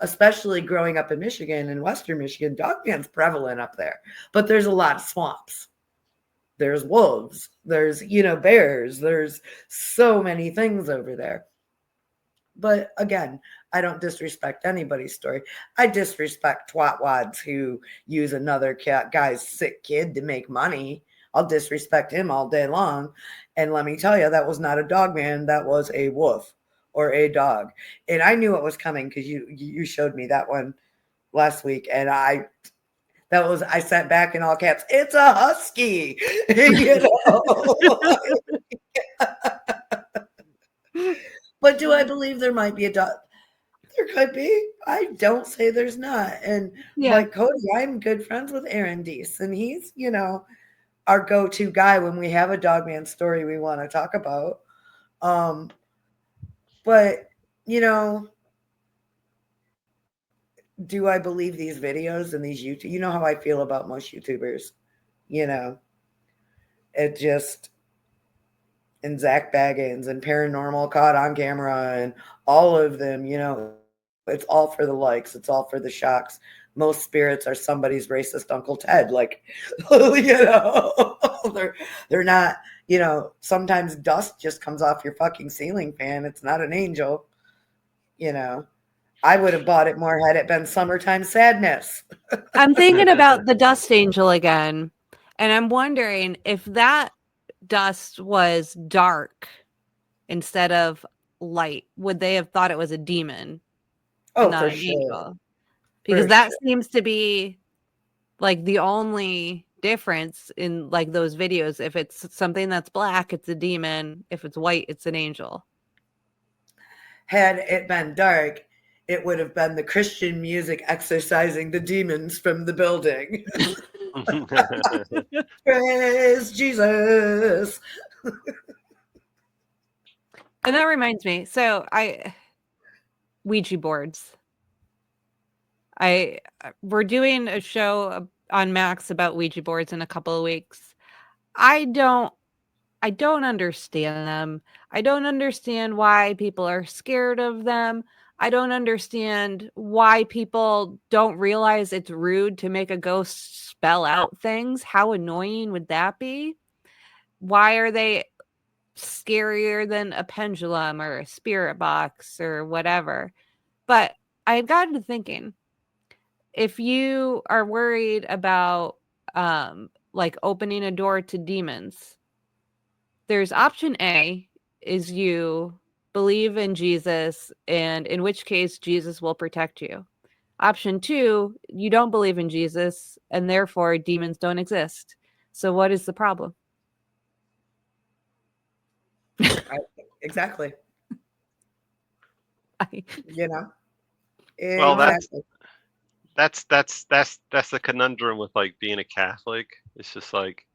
especially growing up in Michigan and Western Michigan, dogman's prevalent up there. But there's a lot of swamps. There's wolves. There's, bears. There's so many things over there. But again, I don't disrespect anybody's story. I disrespect twatwads who use another guy's sick kid to make money. I'll disrespect him all day long. And let me tell you, that was not a dog man. That was a wolf or a dog. And I knew it was coming because you showed me that one last week. And I sat back in all caps. It's a husky. But do I believe there might be a dog? There could be. I don't say there's not. And like Cody, I'm good friends with Aaron Deese, and he's, our go-to guy when we have a dogman story we want to talk about. But, do I believe these videos and these YouTube? You know how I feel about most YouTubers. It just, and Zach Baggins and Paranormal Caught on Camera and all of them, it's all for the likes, it's all for the shocks. Most spirits are somebody's racist Uncle Ted. Like, they're not, sometimes dust just comes off your fucking ceiling fan. It's not an angel, I would have bought it more had it been Summertime Sadness. I'm thinking about the dust angel again, and I'm wondering if that dust was dark instead of light, would they have thought it was a demon and not For an sure. angel? Because that seems to be like the only difference in like those videos. If it's something that's black, it's a demon. If it's white, it's an angel. Had it been dark, it would have been the Christian music exorcising the demons from the building. Praise Jesus. And that reminds me. So Ouija boards. We're doing a show on Max about Ouija boards in a couple of weeks. I don't understand them. I don't understand why people are scared of them. I don't understand why people don't realize it's rude to make a ghost spell out things. How annoying would that be? Why are they scarier than a pendulum or a spirit box or whatever? But I got to thinking, if you are worried about like opening a door to demons, there's option A is you believe in Jesus, and in which case Jesus will protect you. Option 2, you don't believe in Jesus, and therefore demons don't exist. So what is the problem? Exactly. Well, exactly. that's the conundrum with like being a Catholic. It's just like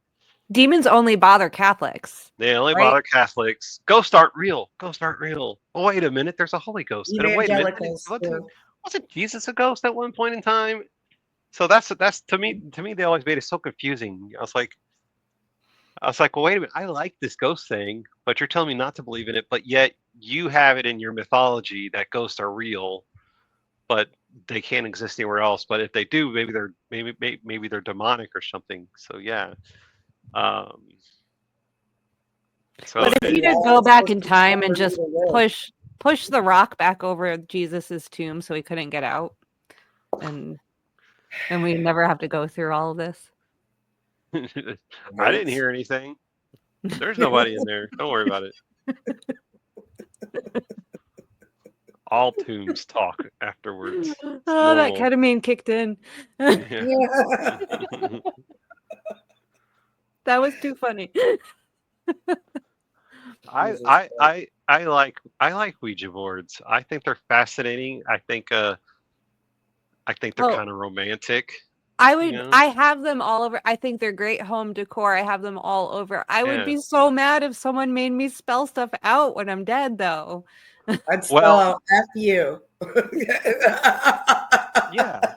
demons only bother Catholics. They only bother Catholics. Ghosts aren't real. Ghosts aren't real. Oh, wait a minute. There's a Holy Ghost. Wait a minute. Wasn't Jesus a ghost at one point in time? So that's to me they always made it so confusing. I was like, well, wait a minute. I like this ghost thing, but you're telling me not to believe in it. But yet you have it in your mythology that ghosts are real, but they can't exist anywhere else. But if they do, maybe they're demonic or something. So yeah. But if you could go back in time and just push the rock back over Jesus's tomb so he couldn't get out, and we never have to go through all of this. I didn't hear anything. There's nobody in there. Don't worry about it. All tombs talk afterwards. Oh, that ketamine kicked in. That was too funny. I like Ouija boards. I think they're fascinating. I think they're kind of romantic. I have them all over. I think they're great home decor. I have them all over. I would be so mad if someone made me spell stuff out when I'm dead, though. I'd spell out F you. Yeah.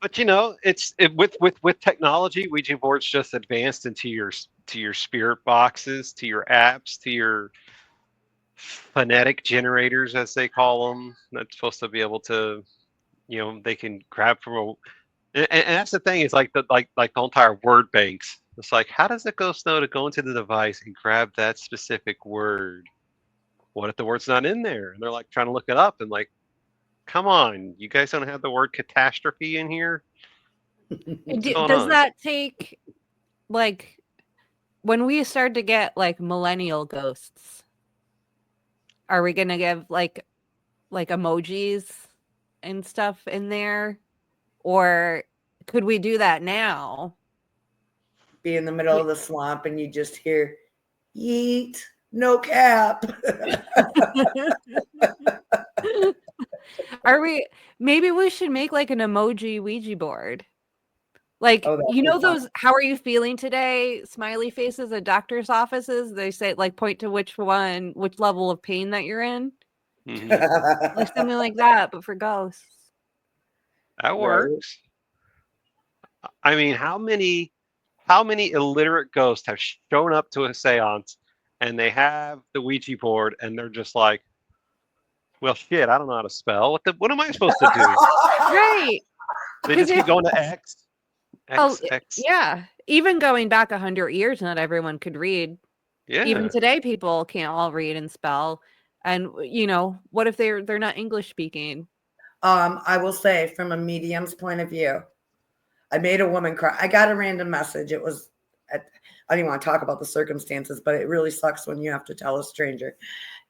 But with technology, Ouija boards just advanced into your spirit boxes, to your apps, to your phonetic generators, as they call them. That's supposed to be able to, they can grab from and that's the thing, is like the entire word banks. It's like, how does the ghost know to go into the device and grab that specific word? What if the word's not in there? And they're like trying to look it up and like, come on, you guys don't have the word catastrophe in here? Does that take, like, when we start to get like millennial ghosts, are we gonna give like emojis and stuff in there, or could we do that now? Be in the middle of the swamp and you just hear yeet, no cap. Maybe we should make like an emoji Ouija board. Like, those how are you feeling today smiley faces at doctor's offices? They say like point to which level of pain that you're in. Mm-hmm. Like something like that, but for ghosts. That works. I mean, how many illiterate ghosts have shown up to a seance and they have the Ouija board, and they're just like, well, shit, I don't know how to spell. What am I supposed to do? Right. They 'Cause just keep going to X, Oh, X, X. yeah. Even going back 100 years, not everyone could read. Even Yeah. today, people can't all read and spell. And what if they're not English speaking? I will say, from a medium's point of view, I made a woman cry. I got a random message. It was, I don't even want to talk about the circumstances, but it really sucks when you have to tell a stranger.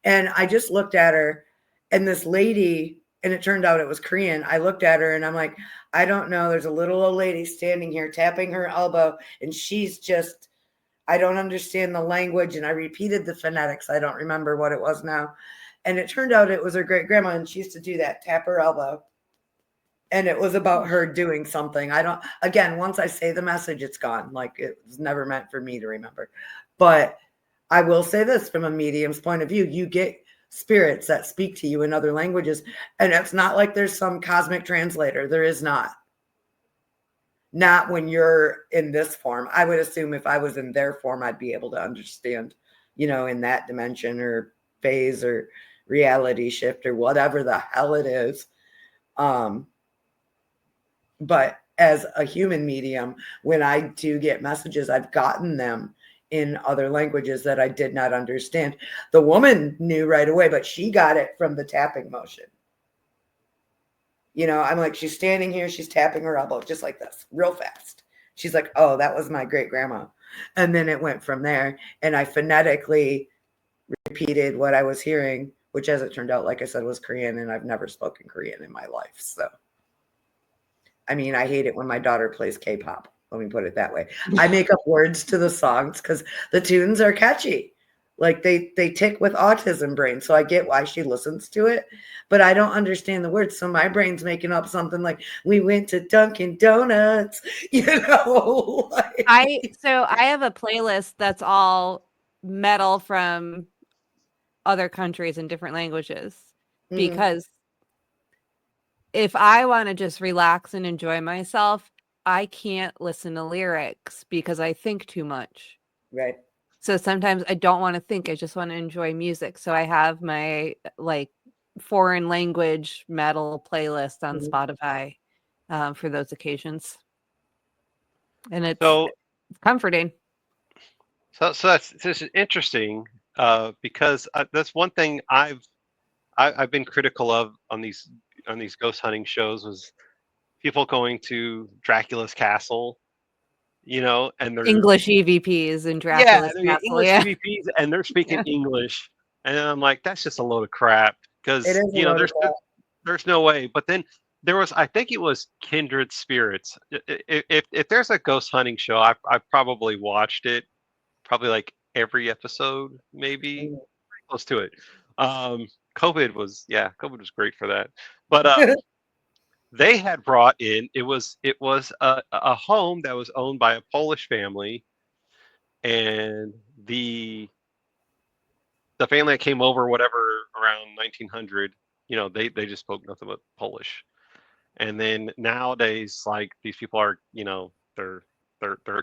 And I just looked at her, and this lady, and it turned out it was Korean. I looked at her and I'm like, I don't know. There's a little old lady standing here tapping her elbow, and she's just, I don't understand the language. And I repeated the phonetics. I don't remember what it was now. And it turned out it was her great grandma, and she used to do that, tap her elbow. And it was about her doing something. Again, once I say the message, it's gone. Like, it was never meant for me to remember. But I will say this, from a medium's point of view, you get spirits that speak to you in other languages. And it's not like there's some cosmic translator. There is not. Not when you're in this form. I would assume if I was in their form, I'd be able to understand, in that dimension or phase or reality shift or whatever the hell it is. But as a human medium, when I do get messages, I've gotten them in other languages that I did not understand. The woman knew right away, but she got it from the tapping motion. I'm like, she's standing here, she's tapping her elbow just like this, real fast. She's like, oh, that was my great grandma. And then it went from there. And I phonetically repeated what I was hearing, which, as it turned out, like I said, was Korean. And I've never spoken Korean in my life. So, I mean, I hate it when my daughter plays K-pop. Let me put it that way. I make up words to the songs because the tunes are catchy. Like, they tick with autism brain. So I get why she listens to it, but I don't understand the words. So my brain's making up something like, we went to Dunkin' Donuts, like. I have a playlist that's all metal from other countries in different languages, because if I want to just relax and enjoy myself, I can't listen to lyrics because I think too much. Right. So sometimes I don't want to think. I just want to enjoy music. So I have my foreign language metal playlist on Spotify for those occasions. And it's comforting. So that's interesting because that's one thing I've been critical of on these ghost hunting shows, was people going to Dracula's castle, and they're English EVPs in Dracula's castle. English EVPs, and they're speaking English, and I'm like, that's just a load of crap, because there's no way. But then there was, I think it was Kindred Spirits. If there's a ghost hunting show, I've probably watched it, probably like every episode, maybe close to it. COVID was great for that, but they had brought in, it was a home that was owned by a Polish family, and the family that came over, whatever, around 1900, they just spoke nothing but Polish. And then nowadays, like, these people are, they're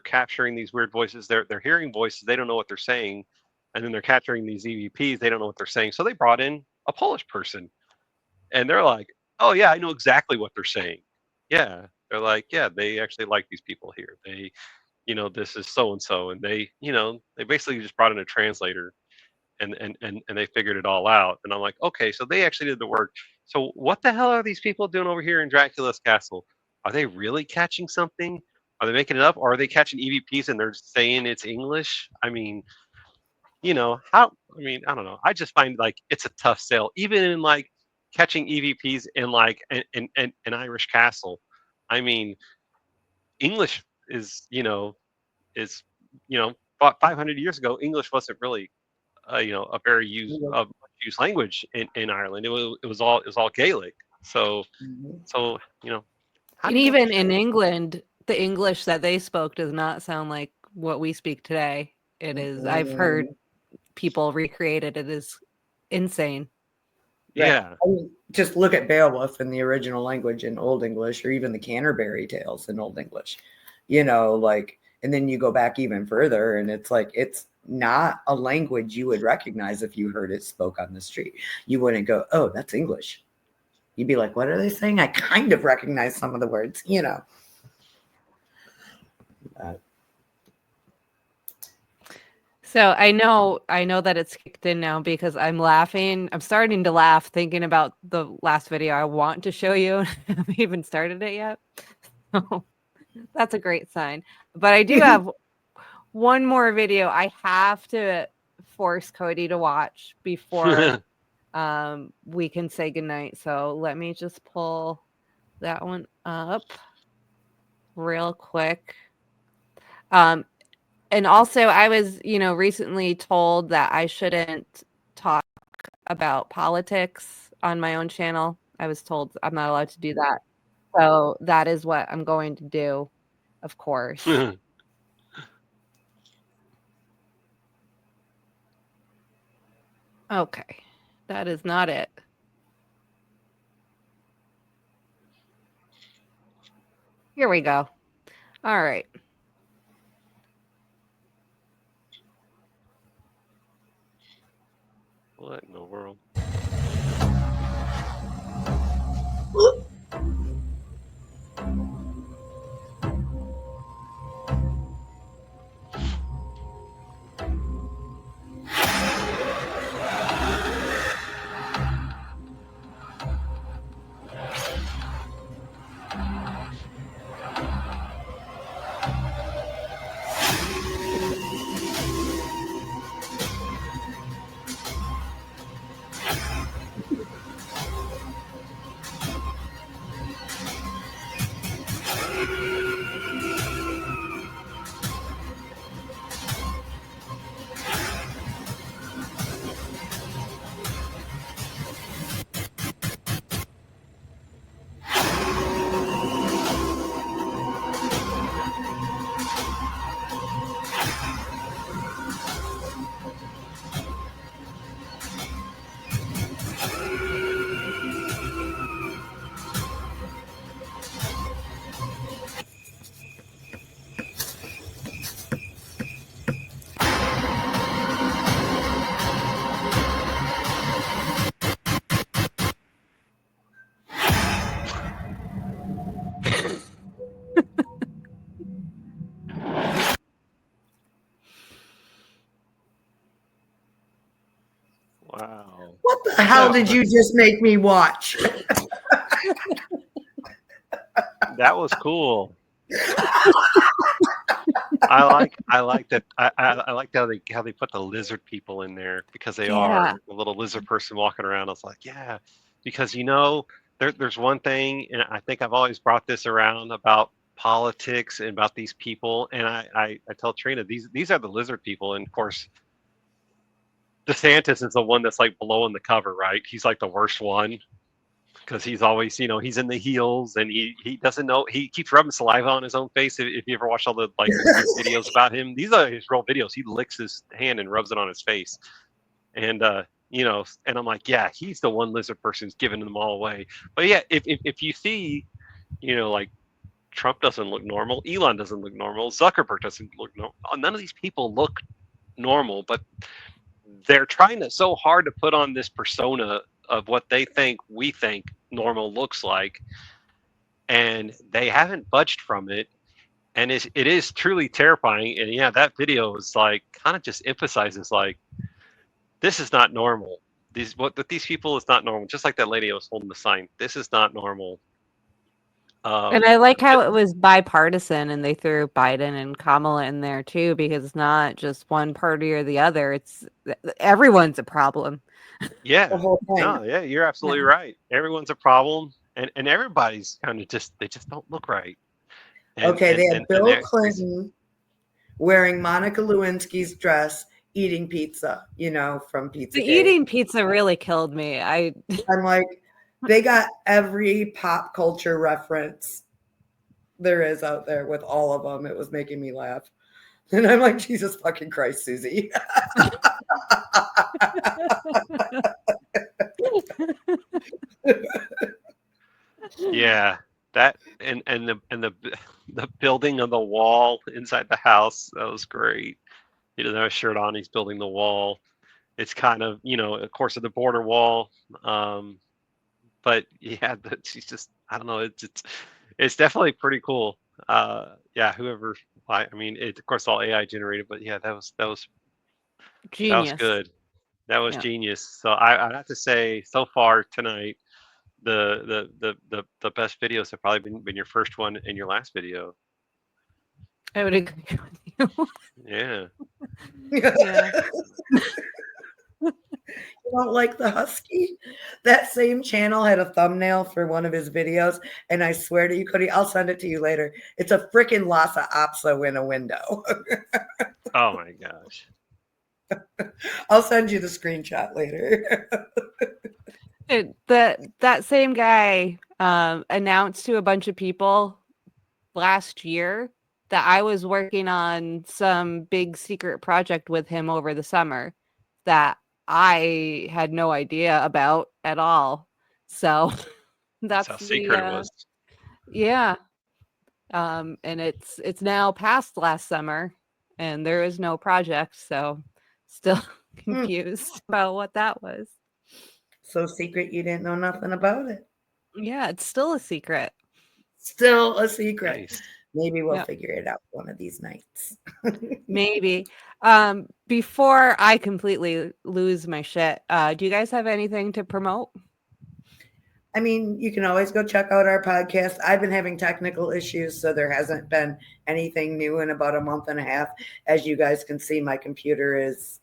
capturing these weird voices. They're hearing voices, they don't know what they're saying, and then they're capturing these EVPs, they don't know what they're saying. So they brought in a Polish person, and they're like, oh yeah, I know exactly what they're saying. Yeah, they're like, yeah, they actually like these people here. They, this is so and so, and they, they basically just brought in a translator, and they figured it all out. And I'm like, okay, so they actually did the work. So what the hell are these people doing over here in Dracula's castle? Are they really catching something? Are they making it up? Or are they catching EVPs and they're saying it's English? I mean, I don't know. I just find, like, it's a tough sell, even in, like, catching EVPs in, like, an Irish castle. I mean, English is, is, 500 years ago, English wasn't really, a very used language in Ireland. It was all Gaelic. So, and even in England, the English that they spoke does not sound like what we speak today. It is. I've heard people recreate it. It is insane. Yeah. I mean, just look at Beowulf in the original language in Old English, or even the Canterbury Tales in Old English, and then you go back even further, and it's like, it's not a language you would recognize if you heard it spoke on the street. You wouldn't go, oh, that's English. You'd be like, what are they saying? I kind of recognize some of the words, you know. So I know that it's kicked in now because I'm laughing. I'm starting to laugh thinking about the last video I want to show you. I haven't even started it yet. So that's a great sign. But I do have one more video I have to force Cody to watch before we can say goodnight. So let me just pull that one up real quick. And also I was, recently told that I shouldn't talk about politics on my own channel. I was told I'm not allowed to do that. So that is what I'm going to do, of course. Okay. That is not it. Here we go. All right. What in the world? Wow. What the hell did you just make me watch? That was cool. I like that. I like how they put the lizard people in there because they are the little lizard person walking around. I was like, yeah, because there's one thing, and I think I've always brought this around about politics and about these people, and I tell Trina these are the lizard people, and of course DeSantis is the one that's like blowing the cover, right? He's like the worst one because he's always, he's in the heels and he doesn't know. He keeps rubbing saliva on his own face. If you ever watch all the videos about him, these are his real videos. He licks his hand and rubs it on his face, and and I'm like, yeah, he's the one lizard person who's giving them all away. But yeah, if you see, like Trump doesn't look normal, Elon doesn't look normal, Zuckerberg doesn't look normal. None of these people look normal, but they're trying so hard to put on this persona of what they think we think normal looks like, and they haven't budged from it, and it is truly terrifying. And yeah, that video is like kind of just emphasizes like this is not normal. These people is not normal. Just like that lady was holding the sign, this is not normal. And I like how it was bipartisan and they threw Biden and Kamala in there too, because it's not just one party or the other. It's everyone's a problem. Yeah. The whole thing. No, yeah, you're absolutely right. Everyone's a problem, and everybody's kind of they just don't look right. And, they had Bill Clinton wearing Monica Lewinsky's dress, eating pizza, from Pizza. The eating pizza really killed me. I'm like, they got every pop culture reference there is out there with all of them. It was making me laugh. And I'm like, Jesus fucking Christ, Susie. Yeah, that and the building on the wall inside the house, that was great. He doesn't have a shirt on. He's building the wall. It's kind of, of course, of the border wall. But yeah, she's just, I don't know. It's definitely pretty cool. Yeah, whoever, I mean, it, of course, all AI generated, but yeah, that was Genius. good. That was Yeah. genius. So I'd have to say, so far tonight, the best videos have probably been your first one and your last video. I would agree with you. Yeah. Yeah. You don't like the husky? That same channel had a thumbnail for one of his videos, and I swear to you, Cody, I'll send it to you later. It's a freaking Lhasa Apso in a window. Oh my gosh. I'll send you the screenshot later. That same guy announced to a bunch of people last year that I was working on some big secret project with him over the summer that I had no idea about at all. So That's that's how secret it was. yeah. And it's now past last summer and there is no project, so still confused about what that was. So secret you didn't know nothing about it. Yeah, it's still a secret. Still a secret. Nice. Maybe we'll Yeah. figure it out one of these nights. Maybe. Before I completely lose my shit, do you guys have anything to promote? I mean, you can always go check out our podcast. I've been having technical issues, so there hasn't been anything new in about a month and a half. As you guys can see, my computer is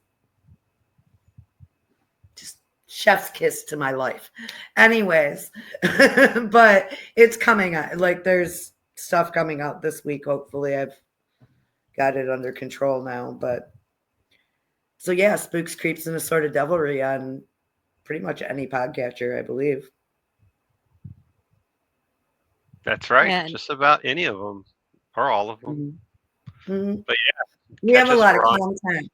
just chef's kiss to my life. Anyways, but it's coming out. Like there's stuff coming out this week. Hopefully I've got it under control now. But so yeah, Spooks, Creeps, and Assorted Devilry on pretty much any podcatcher, I believe. That's right. And Just about any of them or all of them. Mm-hmm. But yeah, We have a catch us lot of for content.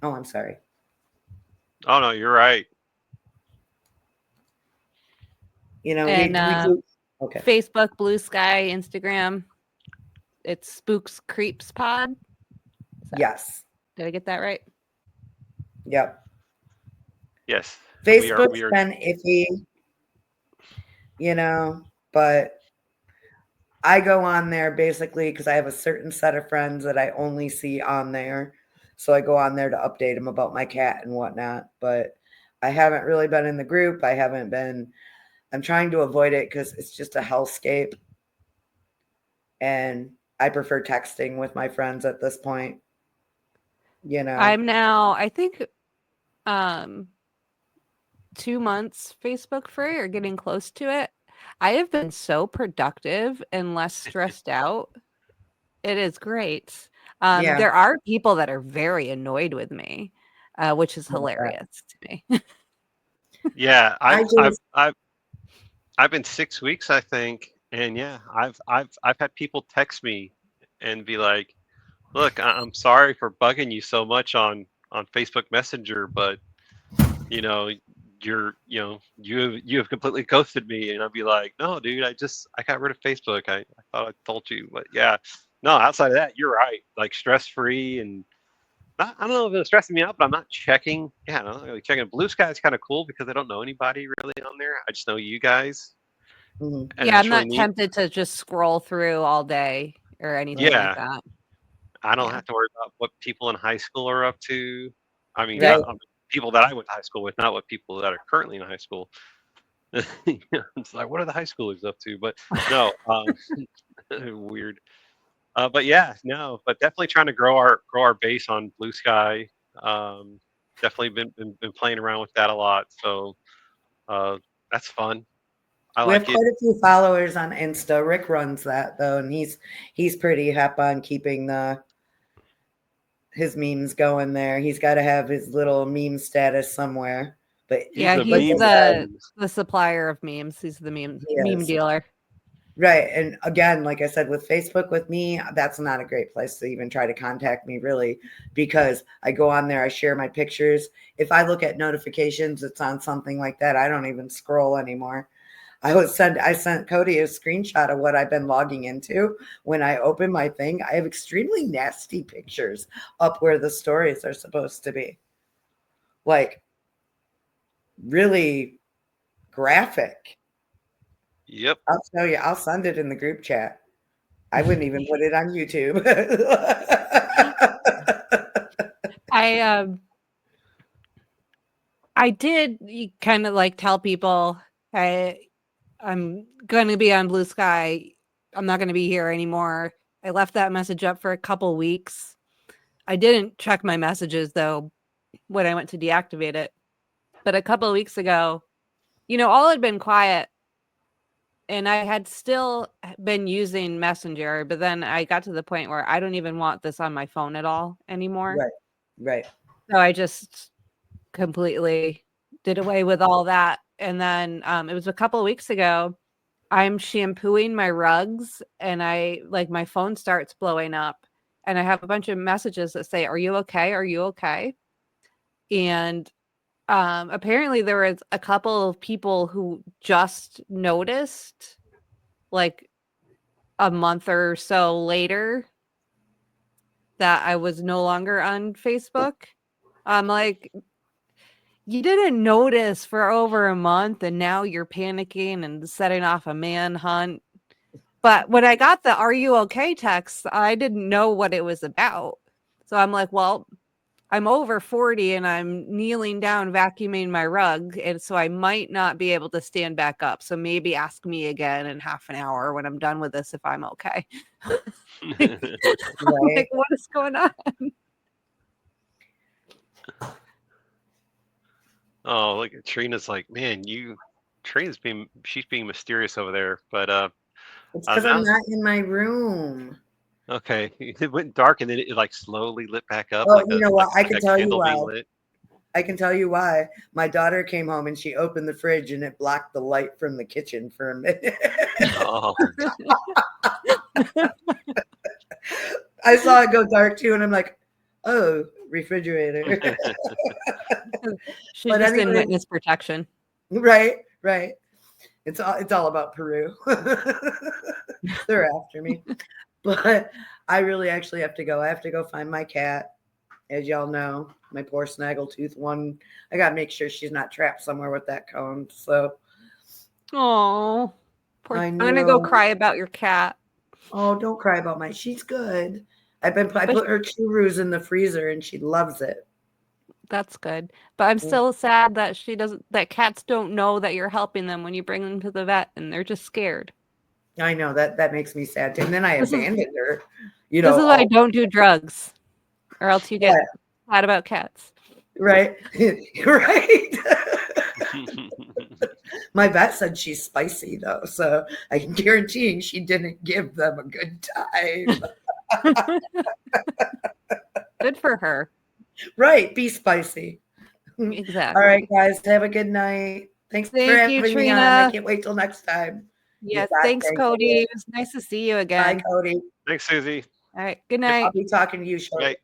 Oh, I'm sorry. Oh no, you're right. You know, and we do. Okay. Facebook, Blue Sky, Instagram. It's Spooks Creeps Pod. Yes. Did I get that right? Yep. Yes. Facebook's been iffy, you know, but I go on there basically because I have a certain set of friends that I only see on there. So I go on there to update them about my cat and whatnot. But I haven't really been in the group. I'm trying to avoid it because it's just a hellscape. And I prefer texting with my friends at this point. You know, I'm now, I think, 2 months Facebook free or getting close to it. I have been so productive and less stressed out. It is great. Yeah. There are people that are very annoyed with me, which is hilarious to me. Yeah, I've been 6 weeks, I think, and yeah, I've had people text me and be like, "Look, I'm sorry for bugging you so much on Facebook Messenger, but you know, you have completely ghosted me." And I'd be like, "No, dude, I got rid of Facebook. I thought I told you, but yeah, no. Outside of that, you're right. Like stress free and I don't know if it's stressing me out, but I'm not checking. Yeah, I'm not really checking. Blue Sky is kind of cool because I don't know anybody really on there. I just know you guys. Mhm. And Yeah, it's I'm really not neat. tempted to just scroll through all day or anything like Yeah, that. I don't Yeah. have to worry about what people in high school are up to. I mean, Right. people that I went to high school with, not what people that are currently in high school. It's like, what are the high schoolers up to? But no, weird. But yeah, no, but definitely trying to grow our base on Blue Sky. Definitely been playing around with that a lot. So that's fun. I We have like it. quite a few followers on Insta. Rick runs that though, and he's pretty hep on keeping his memes going there. He's got to have his little meme status somewhere. But Yeah, the he's meme the supplier of memes. He's the meme dealer. Right. And again, like I said, with Facebook, with me, that's not a great place to even try to contact me, really, because I go on there, I share my pictures. If I look at notifications, it's on something like that. I don't even scroll anymore. I sent Cody a screenshot of what I've been logging into. When I open my thing, I have extremely nasty pictures up where the stories are supposed to be. Like really graphic. Yep. I'll show you. I'll send it in the group chat. I wouldn't even put it on YouTube. I did kind of like tell people I'm going to be on Blue Sky. I'm not going to be here anymore. I left that message up for a couple weeks. I didn't check my messages though when I went to deactivate it. But a couple of weeks ago, all had been quiet and I had still been using Messenger, but then I got to the point where I don't even want this on my phone at all anymore. Right. So I just completely did away with all that. And then it was a couple of weeks ago, I'm shampooing my rugs and my phone starts blowing up and I have a bunch of messages that say, "Are you okay? Are you okay?" And apparently there was a couple of people who just noticed like a month or so later that I was no longer on Facebook. I'm like, you didn't notice for over a month and now you're panicking and setting off a manhunt. But when I got the "Are you okay?" text, I didn't know what it was about. So I'm like, well, I'm over 40 and I'm kneeling down vacuuming my rug. And so I might not be able to stand back up. So maybe ask me again in half an hour when I'm done with this if I'm okay. Right. Like, what is going on? Oh, look, Trina's like, man, she's being mysterious over there. But It's because I'm not in my room. okay, it went dark and then it like slowly lit back up. Oh, like you know what? I like can a tell you candle being why. lit. I can tell you why. My daughter came home and she opened the fridge and it blocked the light from the kitchen for a minute. Oh, I saw it go dark too, and I'm like, oh, refrigerator. She's just in witness protection. Right. It's all about Peru. They're after me. But I really actually have to go. I have to go find my cat. As y'all know, my poor snaggletooth one. I gotta make sure she's not trapped somewhere with that cone. So Oh, I'm gonna go cry about your cat. Oh, don't cry about she's good. I put her churros in the freezer and she loves it. That's good. But I'm still sad that that cats don't know that you're helping them when you bring them to the vet and they're just scared. I know that makes me sad too. And then I abandoned her. This is why I don't do drugs, or else you get sad about cats. Right. Right. My vet said she's spicy though, so I can guarantee she didn't give them a good time. Good for her. Right. Be spicy. Exactly. All right, guys. Have a good night. Thanks for having me on. I can't wait till next time. Yes. Thanks, Cody. It was nice to see you again. Bye, Cody. Thanks, Susie. All right. Good night. I'll be talking to you shortly.